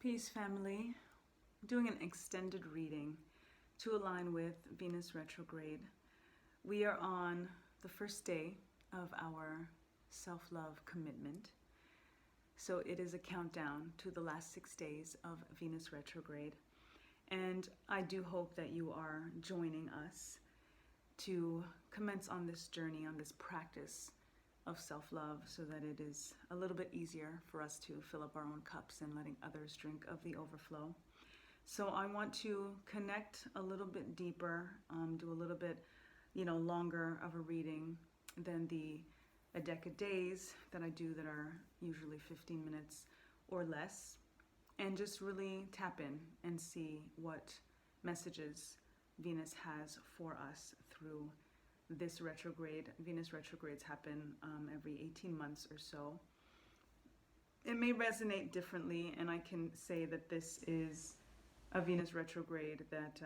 Peace, family. Doing an extended reading to align with Venus retrograde. We are on the first day of our self-love commitment. So it is a countdown to the last 6 days of Venus retrograde. And I do hope that you are joining us to commence on this journey, on this practice of self-love, so that it is a little bit easier for us to fill up our own cups and letting others drink of the overflow. So I want to connect a little bit deeper, do a little bit, longer of a reading than a deck of days that I do that are usually 15 minutes or less, and just really tap in and see what messages Venus has for us through this retrograde. Venus retrogrades happen every 18 months or so. It may resonate differently, and I can say that this is a Venus retrograde that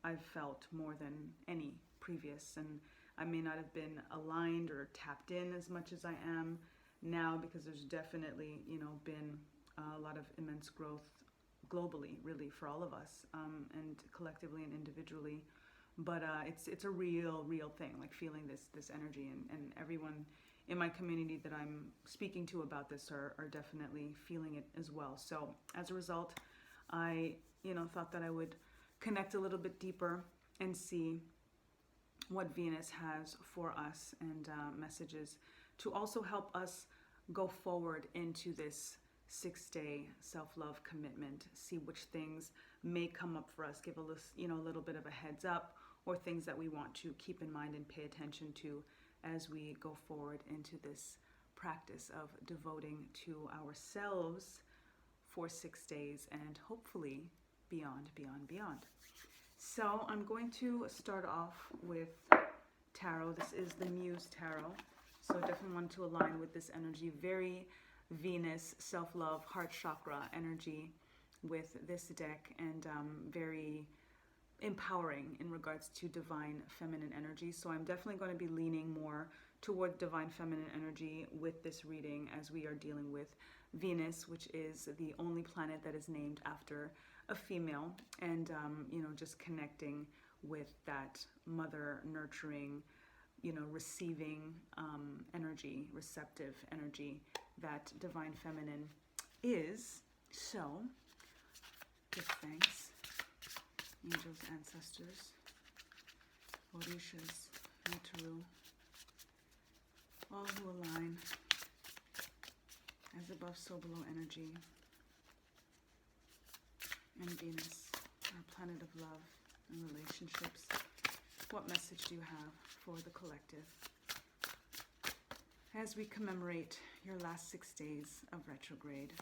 I've felt more than any previous, and I may not have been aligned or tapped in as much as I am now, because there's definitely been a lot of immense growth globally, really, for all of us, and collectively and individually. But it's a real thing, like feeling this energy, and everyone in my community that I'm speaking to about this are definitely feeling it as well. So as a result, I thought that I would connect a little bit deeper and see what Venus has for us, and messages to also help us go forward into this 6-day self-love commitment. See which things may come up for us, give a little bit of a heads up, or things that we want to keep in mind and pay attention to as we go forward into this practice of devoting to ourselves for 6 days, and hopefully beyond. So I'm going to start off with tarot. This is the Muse Tarot. So I definitely want to align with this energy. Very Venus, self-love, heart chakra energy with this deck, and very empowering in regards to divine feminine energy. So I'm definitely going to be leaning more toward divine feminine energy with this reading, as we are dealing with Venus, which is the only planet that is named after a female, and just connecting with that mother, nurturing, receiving energy, receptive energy that divine feminine is. So give thanks, angels, ancestors, Orishas, Mutaru, all who align as above, so below energy, and Venus, our planet of love and relationships. What message do you have for the collective as we commemorate your last 6 days of retrograde,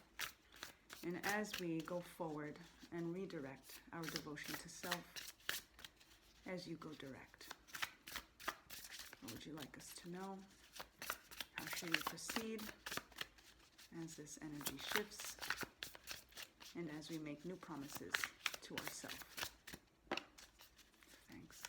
and as we go forward and redirect our devotion to self as you go direct? What would you like us to know? How should we proceed as this energy shifts, and as we make new promises to ourselves? Thanks.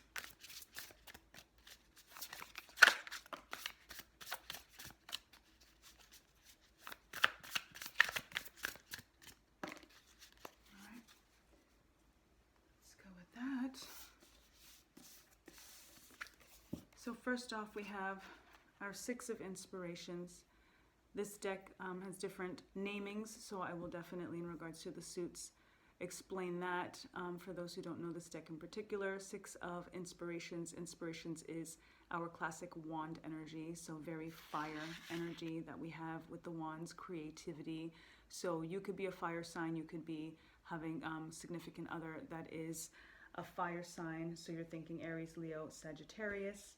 All right. Let's go with that. So first off, we have our 6 of inspirations. This deck has different namings, so I will definitely, in regards to the suits, explain that. For those who don't know this deck in particular, 6 of inspirations. Inspirations is our classic wand energy, so very fire energy that we have with the wands, creativity. So you could be a fire sign, you could be having significant other that is a fire sign. So you're thinking Aries, Leo, Sagittarius.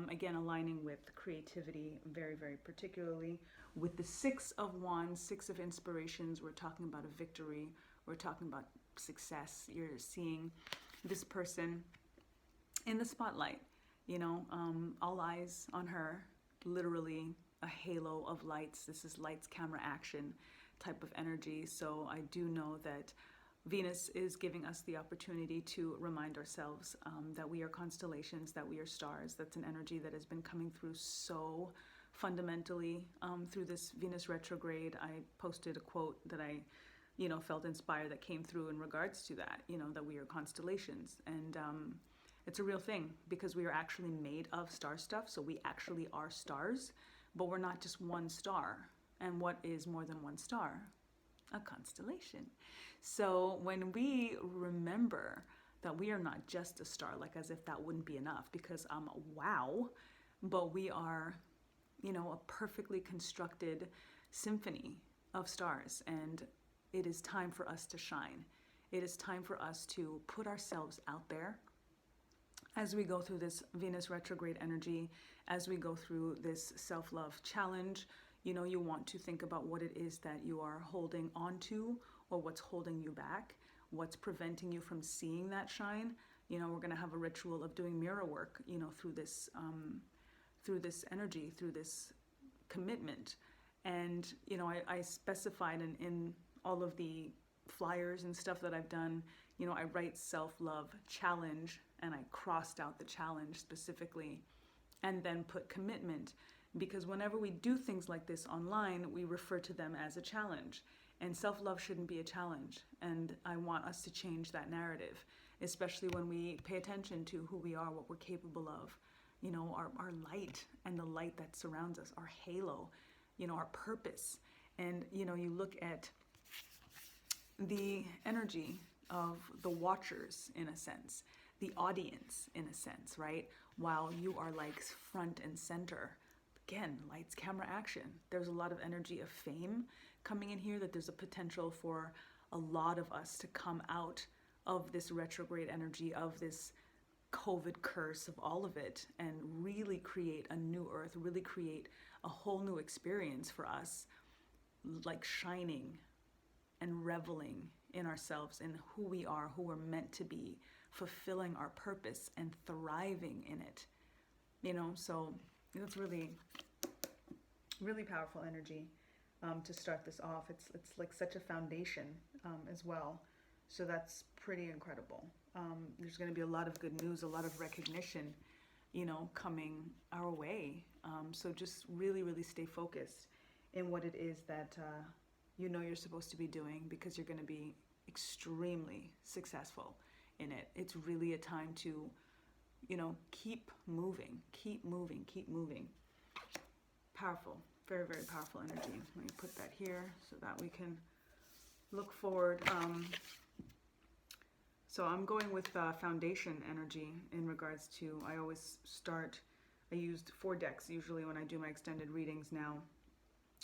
Again, aligning with creativity very particularly. With the 6 of wands, 6 of inspirations, we're talking about a victory. We're talking about success. You're seeing this person in the spotlight, all eyes on her, literally a halo of lights. This is lights, camera, action type of energy. So I do know that Venus is giving us the opportunity to remind ourselves that we are constellations, that we are stars. That's an energy that has been coming through so fundamentally through this Venus retrograde. I posted a quote that I felt inspired, that came through in regards to that, that we are constellations. And it's a real thing, because we are actually made of star stuff. So we actually are stars, but we're not just one star. And what is more than one star? A constellation. So when we remember that we are not just a star, like as if that wouldn't be enough, because wow, but we are, a perfectly constructed symphony of stars, and it is time for us to shine. It is time for us to put ourselves out there as we go through this Venus retrograde energy, as we go through this self-love challenge. You want to think about what it is that you are holding on to, or what's holding you back, what's preventing you from seeing that shine. We're going to have a ritual of doing mirror work, through this energy, through this commitment. And, I specified in all of the flyers and stuff that I've done, I write self-love challenge, and I crossed out the challenge specifically, and then put commitment. Because whenever we do things like this online, we refer to them as a challenge. And self-love shouldn't be a challenge. And I want us to change that narrative, especially when we pay attention to who we are, what we're capable of, our light, and the light that surrounds us, our halo, our purpose. And, you look at the energy of the watchers, in a sense, the audience, in a sense, right? While you are like front and center. Again, lights, camera, action. There's a lot of energy of fame coming in here, that there's a potential for a lot of us to come out of this retrograde energy, of this COVID curse, of all of it, and really create a new earth, really create a whole new experience for us, like shining and reveling in ourselves, in who we are, who we're meant to be, fulfilling our purpose and thriving in it. So it's really, really powerful energy to start this off. It's like such a foundation as well. So that's pretty incredible. There's going to be a lot of good news, a lot of recognition, coming our way. So just really, really stay focused in what it is that you're supposed to be doing, because you're going to be extremely successful in it. It's really a time to keep moving, keep moving, keep moving. Powerful, very, very powerful energy. Let me put that here so that we can look forward. So I'm going with foundation energy in regards to, I used 4 decks usually when I do my extended readings now,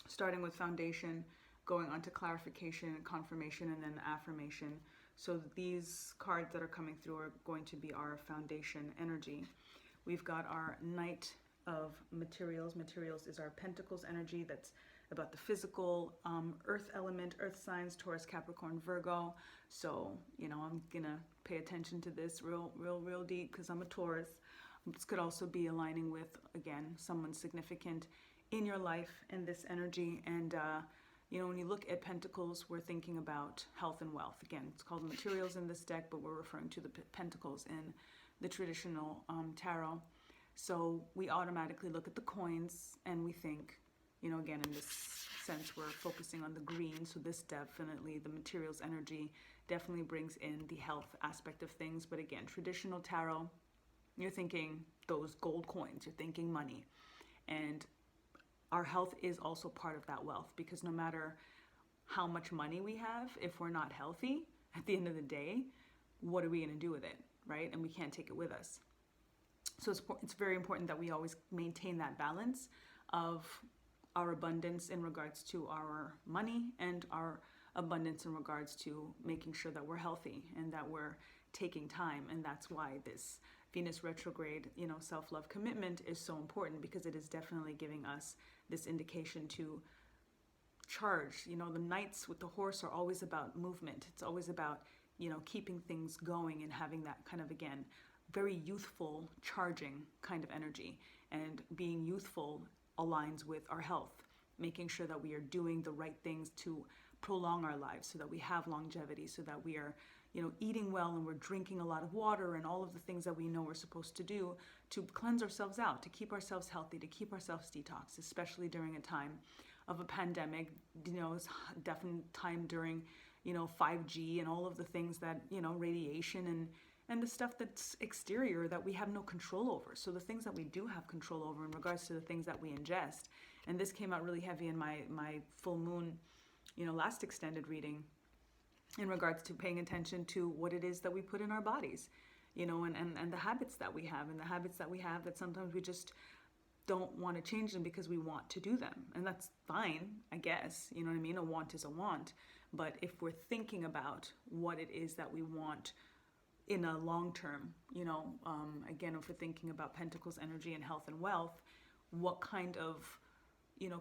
starting with foundation, going on to clarification, confirmation, and then affirmation. So these cards that are coming through are going to be our foundation energy. We've got our Knight of Materials. Materials is our Pentacles energy. That's about the physical, earth element, earth signs, Taurus, Capricorn, Virgo. So, I'm gonna pay attention to this real deep, because I'm a Taurus. This could also be aligning with, again, someone significant in your life and this energy. And when you look at Pentacles, we're thinking about health and wealth. Again, it's called Materials in this deck, but we're referring to the Pentacles in the traditional tarot. So we automatically look at the coins and we think, again, in this sense, we're focusing on the green. So this definitely, the Materials energy definitely brings in the health aspect of things. But again, traditional tarot, you're thinking those gold coins, you're thinking money. And our health is also part of that wealth, because no matter how much money we have, if we're not healthy, at the end of the day, what are we going to do with it, right? And we can't take it with us. So it's very important that we always maintain that balance of our abundance in regards to our money, and our abundance in regards to making sure that we're healthy and that we're taking time. And that's why this Venus retrograde, self-love commitment is so important, because it is definitely giving us this indication to charge. The Knights with the horse are always about movement. It's always about, keeping things going and having that kind of, again, very youthful, charging kind of energy. And being youthful aligns with our health, making sure that we are doing the right things to prolong our lives, so that we have longevity, so that we are eating well, and we're drinking a lot of water, and all of the things that we know we're supposed to do to cleanse ourselves out, to keep ourselves healthy, to keep ourselves detoxed, especially during a time of a pandemic. It's definitely time during, 5G and all of the things that, radiation and the stuff that's exterior that we have no control over. So the things that we do have control over in regards to the things that we ingest, and this came out really heavy in my full moon, last extended reading, in regards to paying attention to what it is that we put in our bodies, and the habits that we have, that sometimes we just don't want to change them because we want to do them. And that's fine, I guess, you know what I mean? A want is a want. But if we're thinking about what it is that we want in a long term, again, if we're thinking about Pentacles energy and health and wealth, what kind of,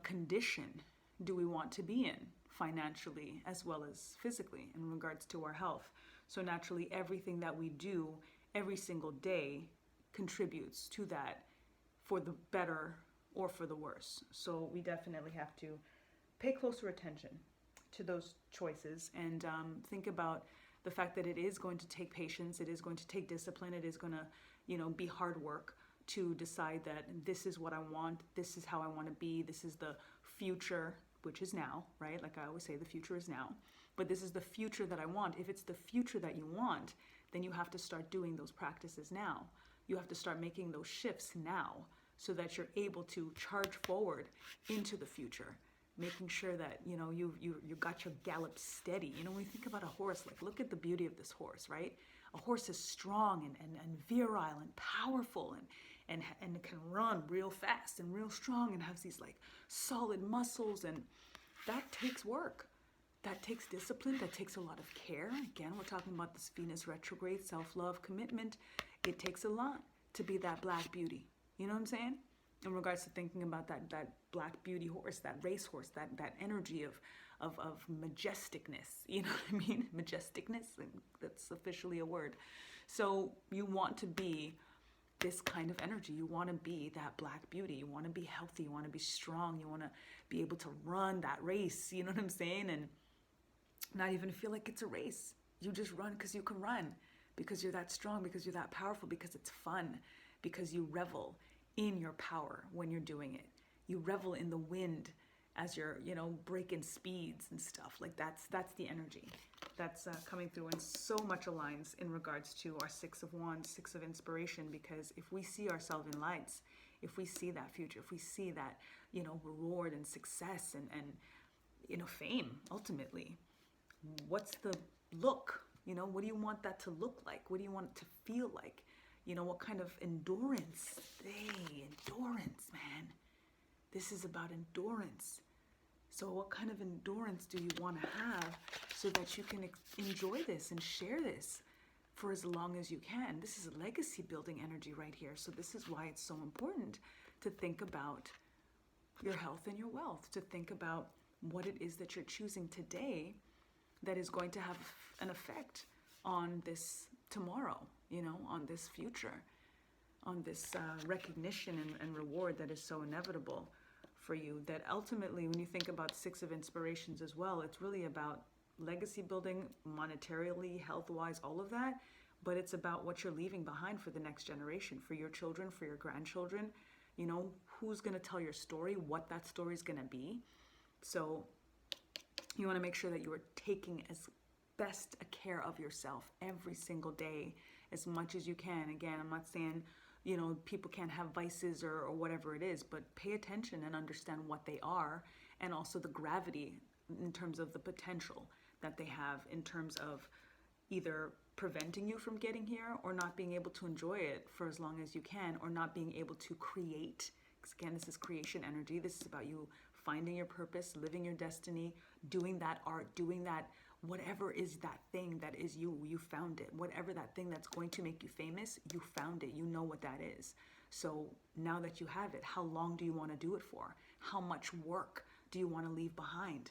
condition do we want to be in financially as well as physically in regards to our health? So naturally, everything that we do every single day contributes to that, for the better or for the worse. So we definitely have to pay closer attention to those choices and think about the fact that it is going to take patience, it is going to take discipline, it is going to, be hard work to decide that this is what I want, this is how I want to be, this is the future, which is now, right? Like I always say, the future is now. But this is the future that I want. If it's the future that you want, then you have to start doing those practices now. You have to start making those shifts now so that you're able to charge forward into the future, making sure that, you got your gallop steady. When you think about a horse, like look at the beauty of this horse, right? A horse is strong and virile and powerful and can run real fast and real strong and has these like solid muscles, and that takes work. That takes discipline, that takes a lot of care. Again, we're talking about this Venus retrograde, self-love, commitment. It takes a lot to be that black beauty. You know what I'm saying? In regards to thinking about that black beauty horse, that racehorse, that energy of majesticness. You know what I mean? Majesticness, that's officially a word. So you want to be this kind of energy. You want to be that black beauty. You want to be healthy. You want to be strong. You want to be able to run that race. You know what I'm saying? And not even feel like it's a race. You just run because you can run, because you're that strong, because you're that powerful, because it's fun, because you revel in your power when you're doing it. You revel in the wind as you're, breaking speeds and stuff. Like that's the energy that's coming through, and so much aligns in regards to our Six of Wands, Six of Inspiration, because if we see ourselves in lights, if we see that future, if we see that, reward and success and fame, ultimately, what's the look? What do you want that to look like? What do you want it to feel like? What kind of endurance? Endurance, man. This is about endurance. So what kind of endurance do you want to have so that you can enjoy this and share this for as long as you can? This is a legacy building energy right here. So this is why it's so important to think about your health and your wealth, to think about what it is that you're choosing today that is going to have an effect on this tomorrow, on this future, on this recognition and reward that is so inevitable for you. That ultimately, when you think about Six of Inspirations as well, it's really about legacy building, monetarily, health-wise, all of that, but it's about what you're leaving behind for the next generation, for your children, for your grandchildren. Who's going to tell your story, what that story is going to be. So you want to make sure that you are taking as best a care of yourself every single day as much as you can. Again, I'm not saying, people can't have vices or whatever it is, but pay attention and understand what they are, and also the gravity in terms of the potential that they have in terms of either preventing you from getting here or not being able to enjoy it for as long as you can, or not being able to create. Because again, this is creation energy. This is about you finding your purpose, living your destiny, doing that art, doing that, whatever is that thing that is you found it. Whatever that thing that's going to make you famous, you found it. You know what that is. So now that you have it, how long do you want to do it for? How much work do you want to leave behind?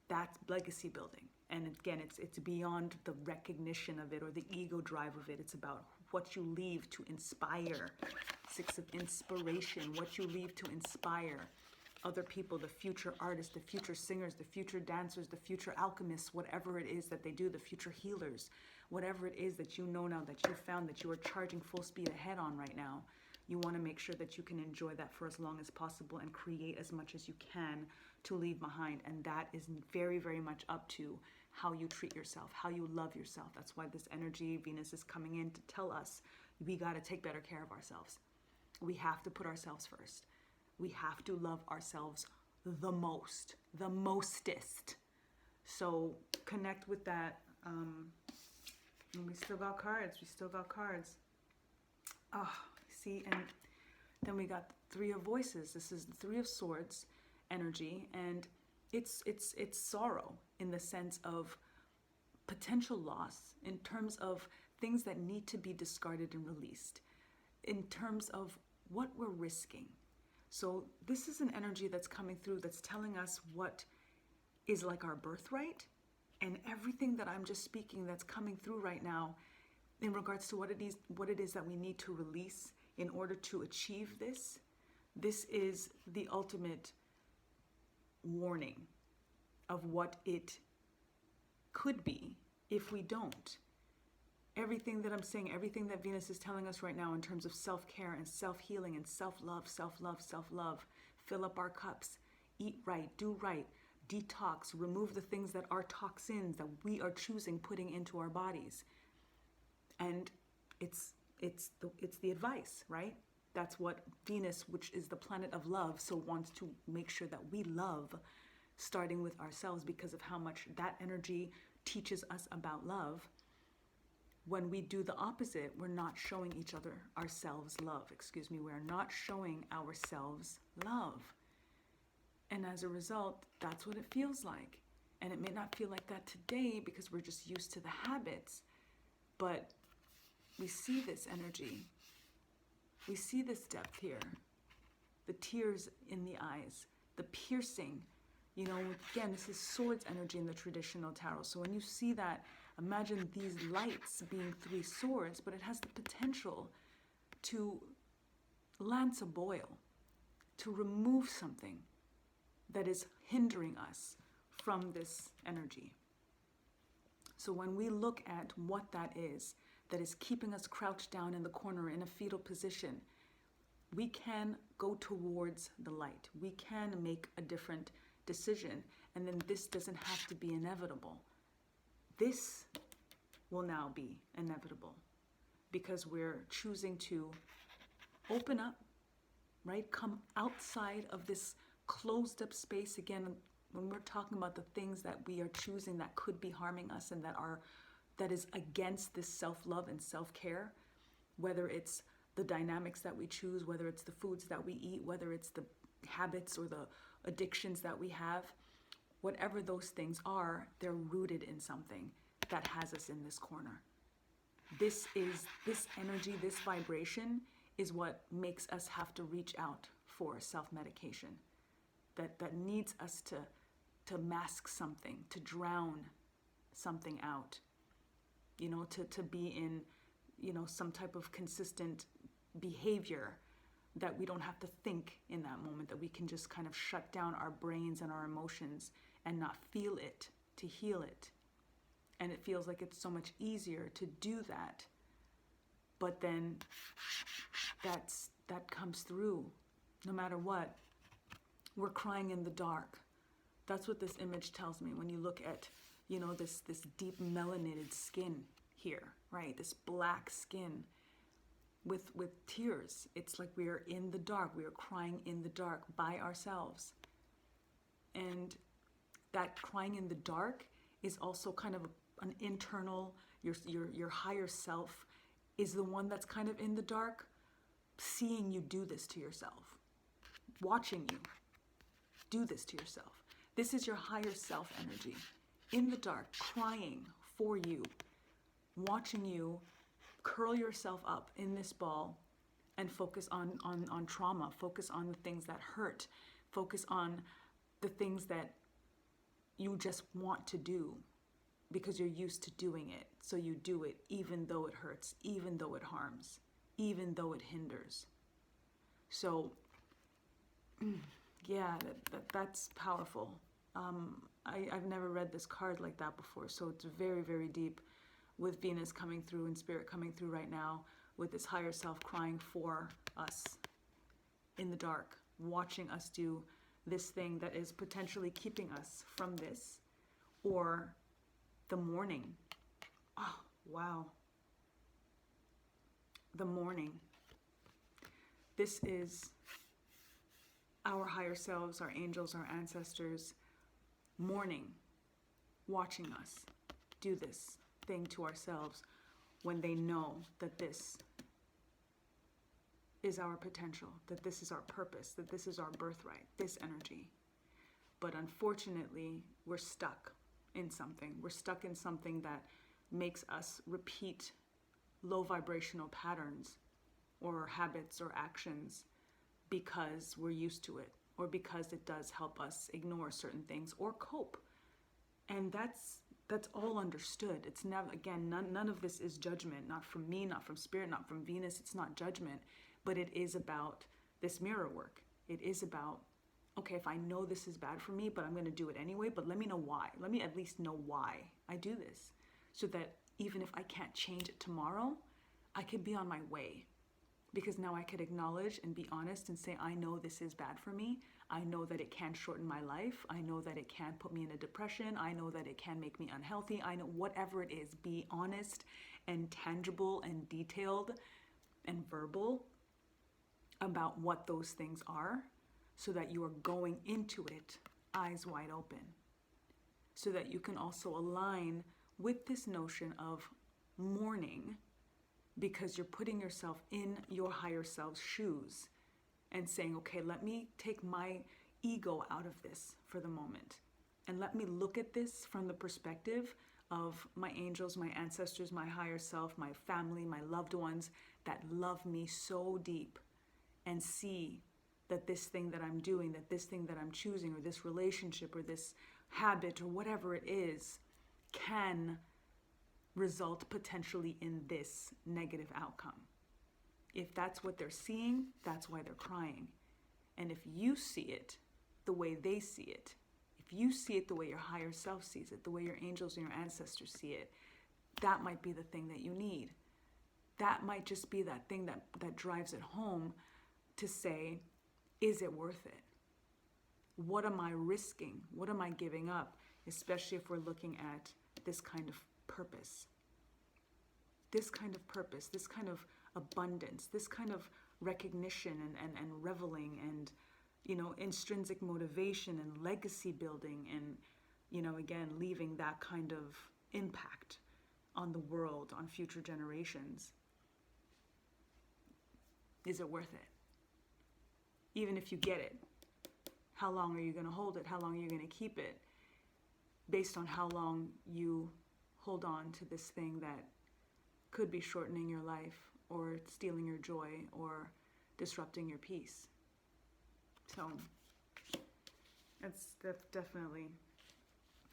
That's legacy building. And again, it's beyond the recognition of it or the ego drive of it. It's about what you leave to inspire. Six of Inspiration, what you leave to inspire other people, the future artists, the future singers, the future dancers, the future alchemists, whatever it is that they do, the future healers, whatever it is that you know now, that you found, that you are charging full speed ahead on right now. You want to make sure that you can enjoy that for as long as possible and create as much as you can to leave behind. And that is very, very much up to how you treat yourself, how you love yourself. That's why this energy, Venus, is coming in to tell us we got to take better care of ourselves. We have to put ourselves first. We have to love ourselves the most, the mostest. So connect with that. And we still got cards. We still got cards. See, and then we got the Three of Voices. This is the Three of Swords energy, and it's sorrow in the sense of potential loss, in terms of things that need to be discarded and released, in terms of what we're risking. So this is an energy that's coming through that's telling us what is like our birthright, and everything that I'm just speaking that's coming through right now in regards to what it is that we need to release in order to achieve this. This is the ultimate warning of what it could be if we don't. Everything that I'm saying, everything that Venus is telling us right now in terms of self-care and self-healing and self-love, fill up our cups, eat right, do right, detox, remove the things that are toxins that we are choosing putting into our bodies. And it's the advice, right? That's what Venus, which is the planet of love, so wants to make sure that we love, starting with ourselves, because of how much that energy teaches us about love. When we do the opposite, we're not showing ourselves love. We're not showing ourselves love. And as a result, that's what it feels like. And it may not feel like that today because we're just used to the habits, but we see this energy. We see this depth here. The tears in the eyes, the piercing. You know, again, this is swords energy in the traditional tarot. So when you see that, imagine these lights being three swords, but it has the potential to lance a boil, to remove something that is hindering us from this energy. So when we look at what that is keeping us crouched down in the corner in a fetal position, we can go towards the light. We can make a different decision, and then this doesn't have to be inevitable. This will now be inevitable because we're choosing to open up, right? Come outside of this closed up space. Again, when we're talking about the things that we are choosing that could be harming us and that is against this self-love and self-care, whether it's the dynamics that we choose, whether it's the foods that we eat, whether it's the habits or the addictions that we have, whatever those things are, they're rooted in something that has us in this corner. This energy, this vibration is what makes us have to reach out for self-medication. That needs us to mask something, to drown something out, you know, to be in, you know, some type of consistent behavior that we don't have to think in that moment, that we can just kind of shut down our brains and our emotions and not feel it, to heal it. And it feels like it's so much easier to do that. But then that comes through no matter what. We're crying in the dark. That's what this image tells me when you look at, you know, this deep melanated skin here, right? This black skin with tears. It's like we are in the dark. We are crying in the dark by ourselves. And that crying in the dark is also kind of an internal, your higher self is the one that's kind of in the dark, seeing you do this to yourself, watching you do this to yourself. This is your higher self energy in the dark, crying for you, watching you curl yourself up in this ball and focus on trauma, focus on the things that hurt, focus on the things that you just want to do because you're used to doing it. So you do it even though it hurts, even though it harms, even though it hinders. So yeah, that's powerful. I've never read this card like that before, so it's very, very deep, with Venus coming through and Spirit coming through right now, with this higher self crying for us in the dark, watching us do this thing that is potentially keeping us from this, or The morning. Oh, wow. The morning. This is our higher selves, our angels, our ancestors, mourning, watching us do this thing to ourselves when they know that this is our potential, that this is our purpose, that this is our birthright, this energy. But unfortunately, we're stuck in something. We're stuck in something that makes us repeat low vibrational patterns or habits or actions because we're used to it, or because it does help us ignore certain things or cope. And that's all understood. It's never, again, none of this is judgment, not from me, not from spirit, not from Venus. It's not judgment, but it is about this mirror work. It is about, okay, if I know this is bad for me, but I'm going to do it anyway, but let me know why. Let me at least know why I do this, so that even if I can't change it tomorrow, I can be on my way. Because now I could acknowledge and be honest and say, I know this is bad for me. I know that it can shorten my life. I know that it can put me in a depression. I know that it can make me unhealthy. I know whatever it is, be honest and tangible and detailed and verbal about what those things are, so that you are going into it eyes wide open. So that you can also align with this notion of mourning, because you're putting yourself in your higher self's shoes and saying, okay, let me take my ego out of this for the moment. And let me look at this from the perspective of my angels, my ancestors, my higher self, my family, my loved ones that love me so deep, and see that this thing that I'm doing, that this thing that I'm choosing, or this relationship, or this habit, or whatever it is, can result potentially in this negative outcome. If that's what they're seeing, that's why they're crying. And if you see it the way they see it, if you see it the way your higher self sees it, the way your angels and your ancestors see it, that might be the thing that you need. That might just be that thing that drives it home to say, is it worth it? What am I risking? What am I giving up? Especially if we're looking at this kind of purpose. This kind of purpose, this kind of abundance, this kind of recognition and reveling and, intrinsic motivation and legacy building and, again, leaving that kind of impact on the world, on future generations. Is it worth it? Even if you get it, how long are you going to hold it? How long are you going to keep it? Based on how long you hold on to this thing that could be shortening your life, or stealing your joy, or disrupting your peace. So that's definitely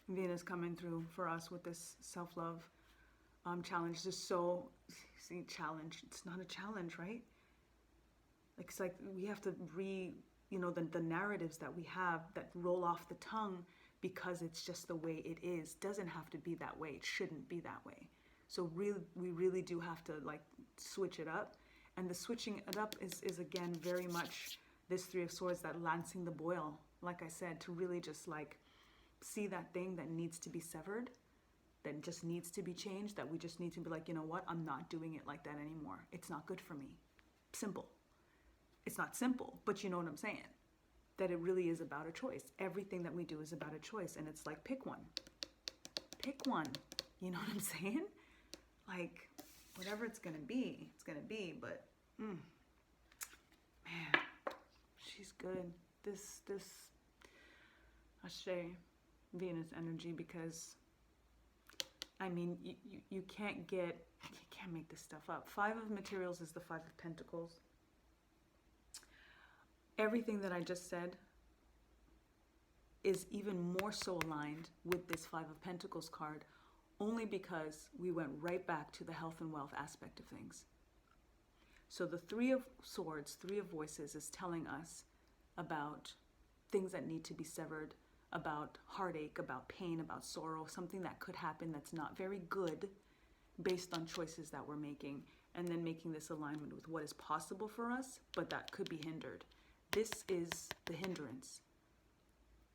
Venus coming through for us with this self-love challenge. Just so, see, challenge. It's not a challenge, right? It's like we have to the narratives that we have that roll off the tongue because it's just the way it is. Doesn't have to be that way. It shouldn't be that way. So we really do have to switch it up. And the switching it up is again very much this Three of Swords, that lancing the boil, like I said, to really just see that thing that needs to be severed, that just needs to be changed, that we just need to be like, you know what, I'm not doing it like that anymore. It's not good for me. Simple. It's not simple, but you know what I'm saying. That it really is about a choice. Everything that we do is about a choice. And it's like, pick one. Pick one. You know what I'm saying? Whatever it's going to be, but man, she's good. This Ashe Venus energy, because you can't make this stuff up. Five of Materials is the Five of Pentacles. Everything that I just said is even more so aligned with this Five of Pentacles card, only because we went right back to the health and wealth aspect of things. So the Three of Swords, Three of Voices, is telling us about things that need to be severed, about heartache, about pain, about sorrow, something that could happen that's not very good based on choices that we're making, and then making this alignment with what is possible for us, but that could be hindered. This is the hindrance.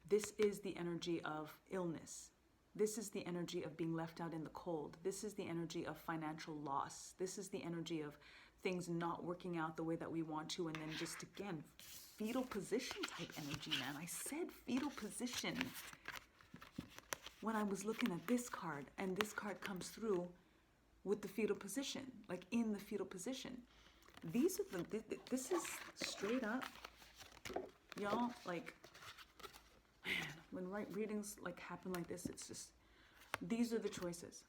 This is the energy of illness. This is the energy of being left out in the cold. This is the energy of financial loss. This is the energy of things not working out the way that we want to, and then just, again, fetal position type energy, man. I said fetal position when I was looking at this card, and this card comes through with the fetal position, like in the fetal position. These are the, this is straight up, y'all, like, man, when readings like happen like this, it's just, these are the choices.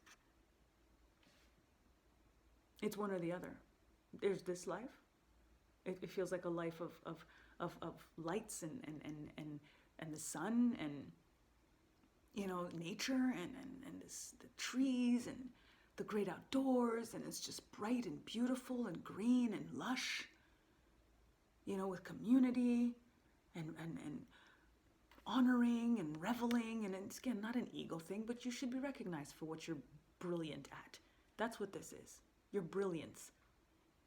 It's one or the other. There's this life. It feels like a life of lights and the sun and, you know, nature and this, the trees and the great outdoors, and it's just bright and beautiful and green and lush, you know, with community and honoring and reveling. And it's, again, not an ego thing, but you should be recognized for what you're brilliant at. That's what this is. Your brilliance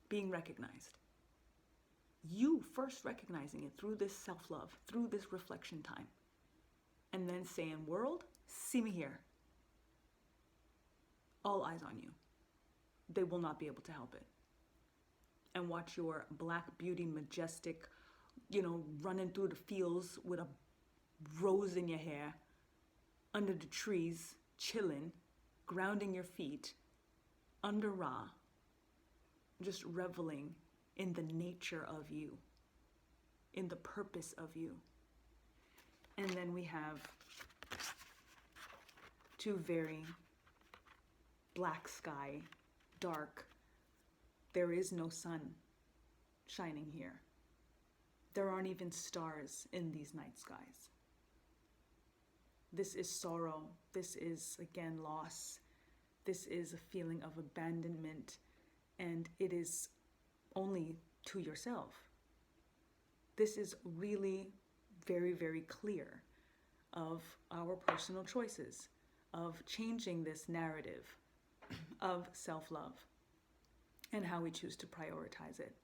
being recognized. You first recognizing it through this self-love, through this reflection time. And then saying, world, see me here. All eyes on you. They will not be able to help it. And watch your black beauty, majestic, you know, running through the fields with a rose in your hair, under the trees, chilling, grounding your feet, under Ra, just reveling in the nature of you, in the purpose of you. And then we have two very black sky, dark. There is no sun shining here. There aren't even stars in these night skies. This is sorrow. This is, again, loss. This is a feeling of abandonment, and it is only to yourself. This is really very, very clear of our personal choices, of changing this narrative of self-love and how we choose to prioritize it.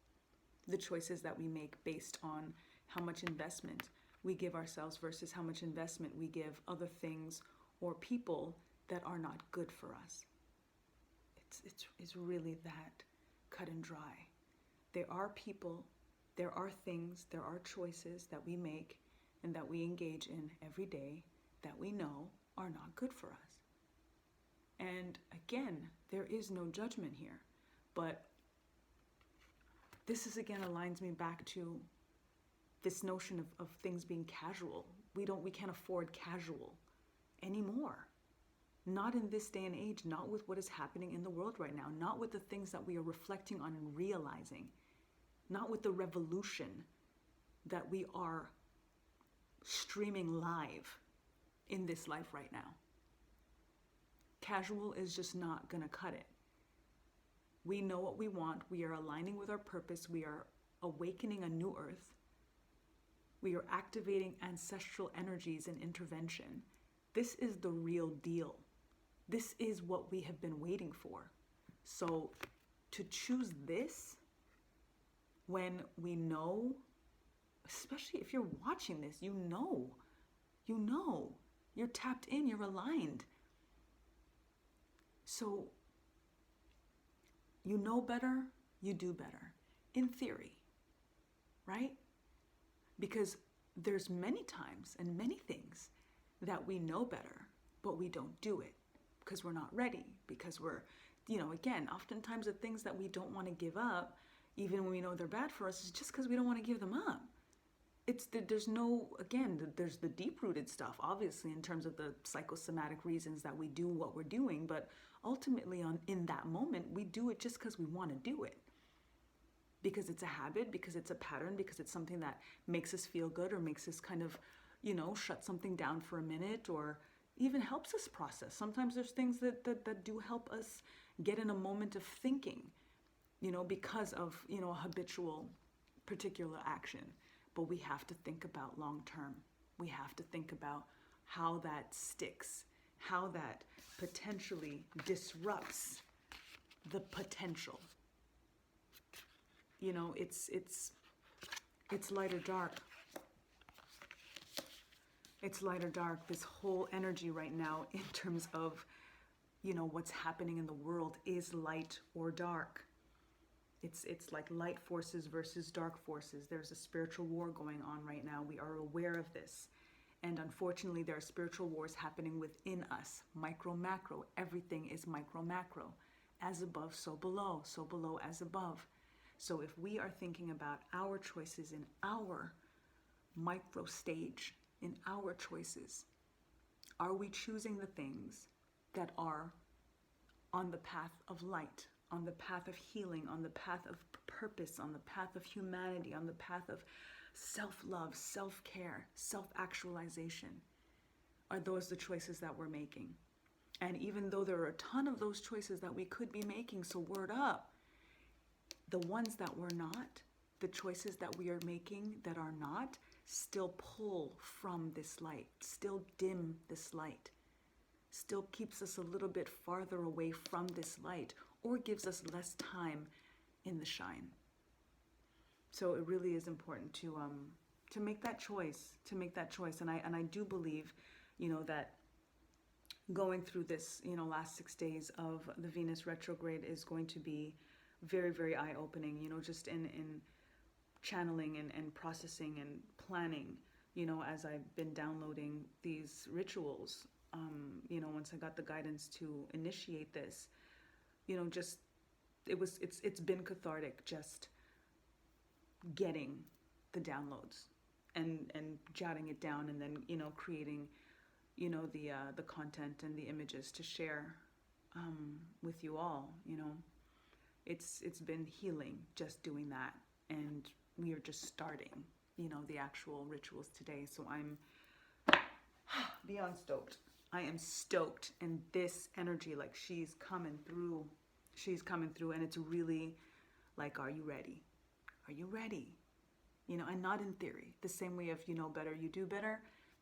The choices that we make based on how much investment we give ourselves versus how much investment we give other things or people that are not good for us. It's really that cut and dry. There are people, there are things, there are choices that we make and that we engage in every day that we know are not good for us. And again, there is no judgment here, but this is, again, aligns me back to this notion of things being casual. We can't afford casual anymore. Not in this day and age, not with what is happening in the world right now, not with the things that we are reflecting on and realizing, not with the revolution that we are streaming live in this life right now. Casual is just not gonna cut it. We know what we want. We are aligning with our purpose. We are awakening a new earth. We are activating ancestral energies and intervention. This is the real deal. This is what we have been waiting for. So to choose this when we know, especially if you're watching this, you know, you're tapped in, you're aligned. So you know better, you do better, in theory, right? Because there's many times and many things that we know better, but we don't do it because we're not ready, because we're, you know, again, oftentimes the things that we don't want to give up, even when we know they're bad for us, is just because we don't want to give them up. There's the deep-rooted stuff, obviously, in terms of the psychosomatic reasons that we do what we're doing, but ultimately in that moment, we do it just because we want to do it. Because it's a habit, because it's a pattern, because it's something that makes us feel good or makes us kind of, you know, shut something down for a minute or even helps us process. Sometimes there's things that do help us get in a moment of thinking, you know, because of, you know, a habitual particular action. But we have to think about long term. We have to think about how that sticks, how that potentially disrupts the potential. You know, it's light or dark. It's light or dark. This whole energy right now in terms of, you know, what's happening in the world is light or dark. It's like light forces versus dark forces. There's a spiritual war going on right now. We are aware of this. And unfortunately, there are spiritual wars happening within us. Micro, macro. Everything is micro, macro. As above, so below. So below, as above. So if we are thinking about our choices in our micro stage, in our choices, are we choosing the things that are on the path of light, on the path of healing, on the path of purpose, on the path of humanity, on the path of self-love, self-care, self-actualization? Are those the choices that we're making? And even though there are a ton of those choices that we could be making, so word up, the ones that we're not, the choices that we are making that are not, still pull from this light, still dim this light, still keeps us a little bit farther away from this light, or gives us less time in the shine. So it really is important to make that choice, And I do believe, you know, that going through this, you know, last 6 days of the Venus retrograde is going to be very, very eye-opening, you know, just in channeling and processing and planning, you know, as I've been downloading these rituals, you know, once I got the guidance to initiate this, you know, just, it's been cathartic just getting the downloads and jotting it down, and then, you know, creating, you know, the content and the images to share with you all. You know, it's been healing just doing that, and we are just starting, you know, the actual rituals today. So I'm beyond stoked. I am stoked, and this energy, like, she's coming through, and it's really like, are you ready? Are you ready? You know, and not in theory. The same way, if you know better, you do better.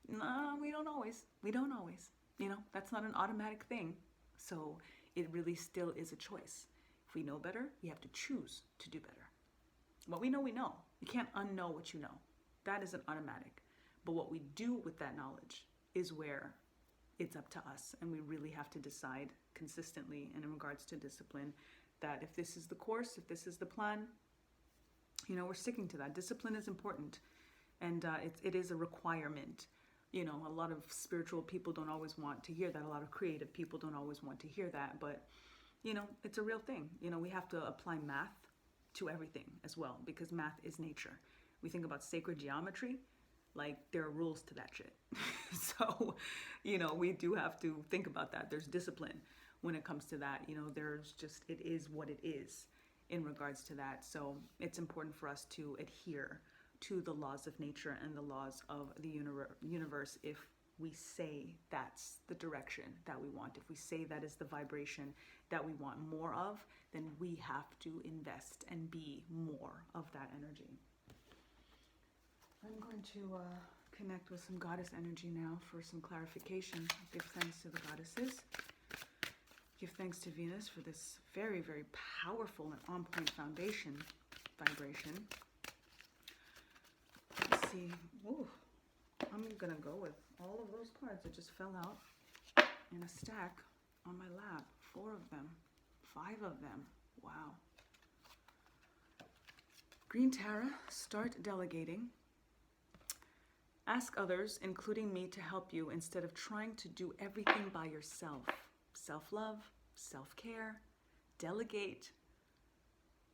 No, we don't always. You know, that's not an automatic thing. So it really still is a choice. If we know better, we have to choose to do better. What we know, we know. You can't unknow what you know. That isn't automatic. But what we do with that knowledge is where it's up to us. And we really have to decide consistently, and in regards to discipline, that if this is the course, if this is the plan, you know, we're sticking to that. Discipline is important, and it is a requirement. You know, a lot of spiritual people don't always want to hear that. A lot of creative people don't always want to hear that, but, you know, it's a real thing. You know, we have to apply math to everything as well, because math is nature. We think about sacred geometry, like, there are rules to that shit. So, you know, we do have to think about that. There's discipline when it comes to that. You know, there's just, it is what it is in regards to that. So it's important for us to adhere to the laws of nature and the laws of the universe if we say that's the direction that we want. If we say that is the vibration that we want more of, then we have to invest and be more of that energy. I'm going to connect with some goddess energy now for some clarification. Give thanks to the goddesses. Give thanks to Venus for this very, very powerful and on-point foundation vibration. Let's see. Ooh, I'm going to go with all of those cards that just fell out in a stack on my lap. 4 of them. 5 of them. Wow. Green Tara, start delegating. Ask others, including me, to help you instead of trying to do everything by yourself. Self-love, self-care, delegate,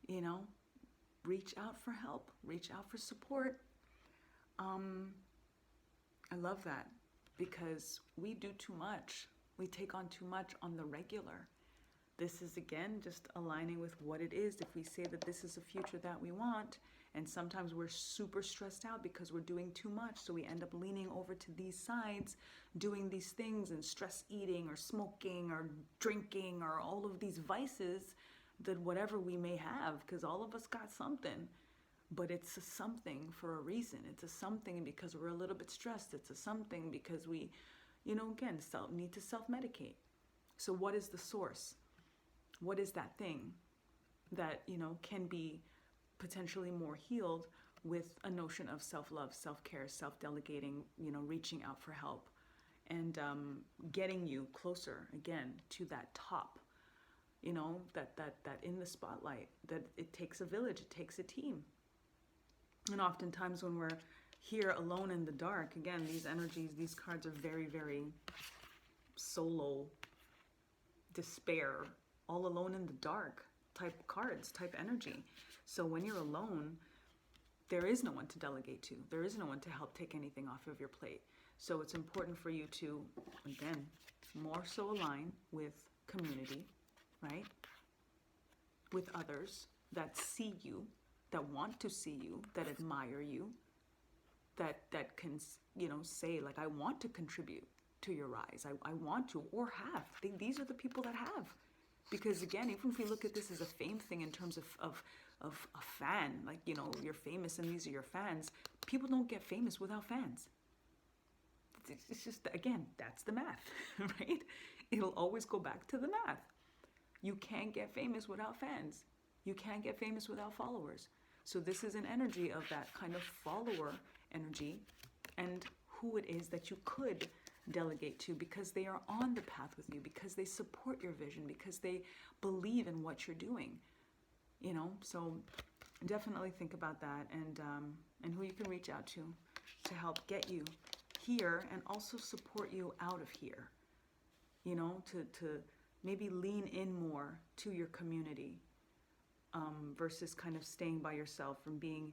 you know, reach out for help, reach out for support. I love that, because we do too much. We take on too much on the regular. This is, again, just aligning with what it is. If we say that this is a future that we want, and sometimes we're super stressed out because we're doing too much, so we end up leaning over to these sides, doing these things, and stress eating or smoking or drinking or all of these vices, that whatever we may have, because all of us got something, but it's a something for a reason. It's a something because we're a little bit stressed. It's a something because we, you know, again, need to self-medicate. So what is the source? What is that thing that, you know, can be potentially more healed with a notion of self-love, self-care, self-delegating, reaching out for help, and getting you closer again to that top, that in the spotlight, that it takes a village, it takes a team. And oftentimes when we're here alone in the dark, again, these energies, these cards are very, very solo, despair, all alone in the dark type cards, type energy. So when you're alone, there is no one to delegate to. There is no one to help take anything off of your plate. So it's important for you to, again, more so align with community, right? With others that see you, that want to see you, that admire you, that can, say, like, I want to contribute to your rise. I want to, or have. These are the people that have. Because again, even if we look at this as a fame thing in terms of a fan, like, you're famous and these are your fans, people don't get famous without fans. It's just, again, that's the math, right? It'll always go back to the math. You can't get famous without fans. You can't get famous without followers. So this is an energy of that kind of follower energy, and who it is that you could delegate to because they are on the path with you, because they support your vision, because they believe in what you're doing, so definitely think about that, and who you can reach out to help get you here and also support you out of here, to maybe lean in more to your community, versus kind of staying by yourself and being.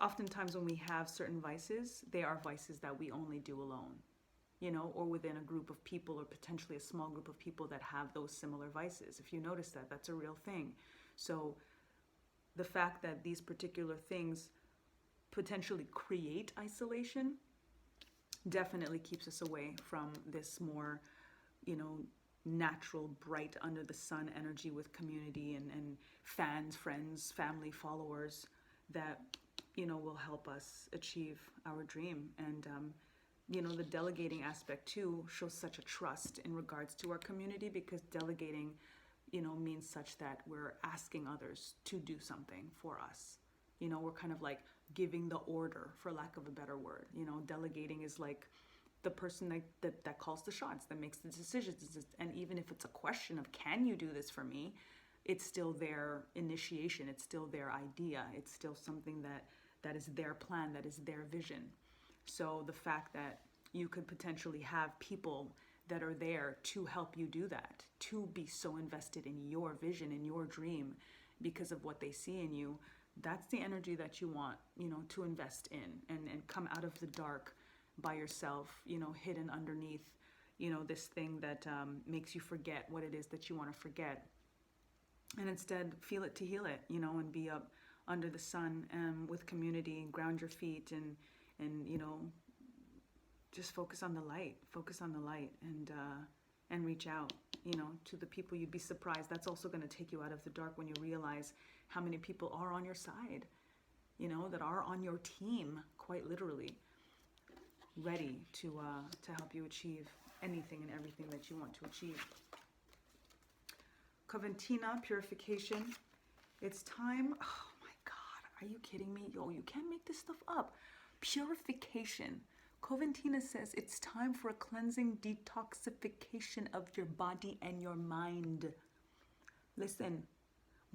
Oftentimes when we have certain vices, they are vices that we only do alone, or within a group of people, or potentially a small group of people that have those similar vices. If you notice that, that's a real thing. So the fact that these particular things potentially create isolation definitely keeps us away from this more, natural, bright, under the sun energy with community and fans, friends, family, followers that, will help us achieve our dream. And, the delegating aspect too shows such a trust in regards to our community, because delegating, means such that we're asking others to do something for us. We're kind of like giving the order, for lack of a better word. Delegating is like the person that calls the shots, that makes the decisions. And even if it's a question of, can you do this for me? It's still their initiation. It's still their idea. It's still something that is their plan, that is their vision. So the fact that you could potentially have people that are there to help you do that, to be so invested in your vision, in your dream, because of what they see in you, that's the energy that you want, to invest in and come out of the dark by yourself, hidden underneath, this thing that makes you forget what it is that you want to forget. And instead feel it to heal it, and be up under the sun with community, and ground your feet, and just focus on the light, and reach out, to the people. You'd be surprised. That's also going to take you out of the dark when you realize how many people are on your side, that are on your team, quite literally, ready to help you achieve anything and everything that you want to achieve. Coventina, Purification. It's time. Oh my God, are you kidding me? Yo, you can't make this stuff up. Purification. Coventina says it's time for a cleansing detoxification of your body and your mind. Listen,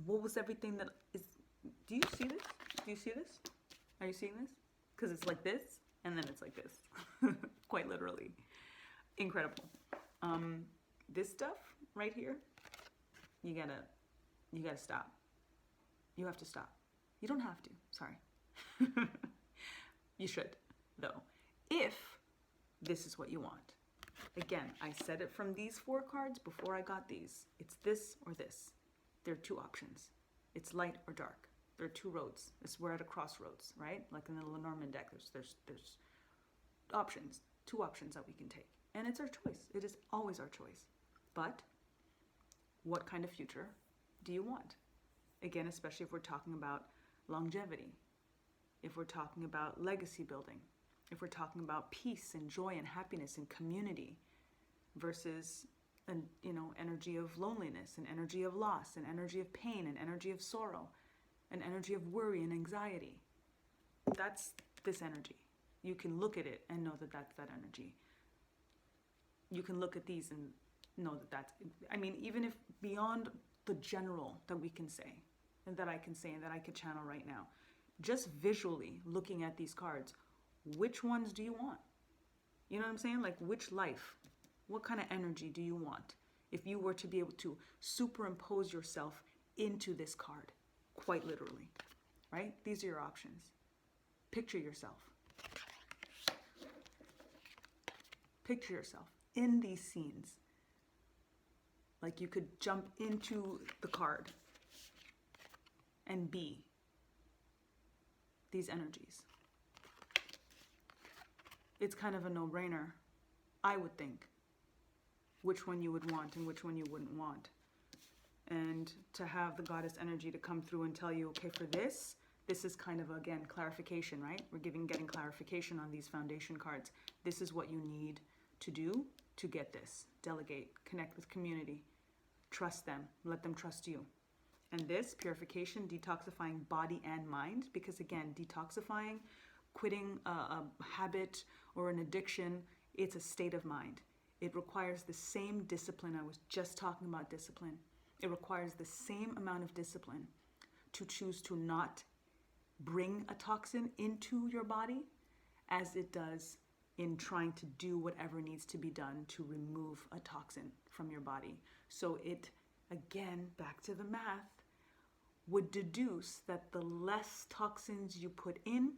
what was everything that is... Do you see this? Do you see this? Are you seeing this? Because it's like this, and then it's like this. Quite literally. Incredible. This stuff right here, you gotta stop. You have to stop. You don't have to, sorry. You should, though, if this is what you want. Again, I said it from these 4 cards before I got these. It's this or this. There are 2 options. It's light or dark. There are 2 roads. We're at a crossroads, right? Like in the Lenormand deck, there's options, 2 options that we can take. And it's our choice. It is always our choice. But what kind of future do you want? Again, especially if we're talking about longevity, if we're talking about legacy building, if we're talking about peace and joy and happiness and community, versus an energy of loneliness, an energy of loss, an energy of pain, an energy of sorrow, an energy of worry and anxiety. that's this energy. You can look at it and know that that's that energy. You can look at these and know that that's, I mean, even if beyond the general that we can say, and that I can say, and that I could channel right now, just visually looking at these cards, which ones do you want? You know what I'm saying? Like, which life, what kind of energy do you want? If you were to be able to superimpose yourself into this card, quite literally, right? These are your options. Picture yourself. Picture yourself in these scenes. Like you could jump into the card and be these energies. It's kind of a no-brainer, I would think, which one you would want and which one you wouldn't want. And to have the goddess energy to come through and tell you, okay, for this is kind of, again, clarification, right? We're getting clarification on these foundation cards. This is what you need to do to get this. Delegate, connect with community, trust them, let them trust you. And this, purification, detoxifying body and mind, because again, detoxifying, quitting a habit or an addiction, it's a state of mind. It requires the same discipline. I was just talking about discipline. It requires the same amount of discipline to choose to not bring a toxin into your body as it does in trying to do whatever needs to be done to remove a toxin from your body. So it, again, back to the math, would deduce that the less toxins you put in,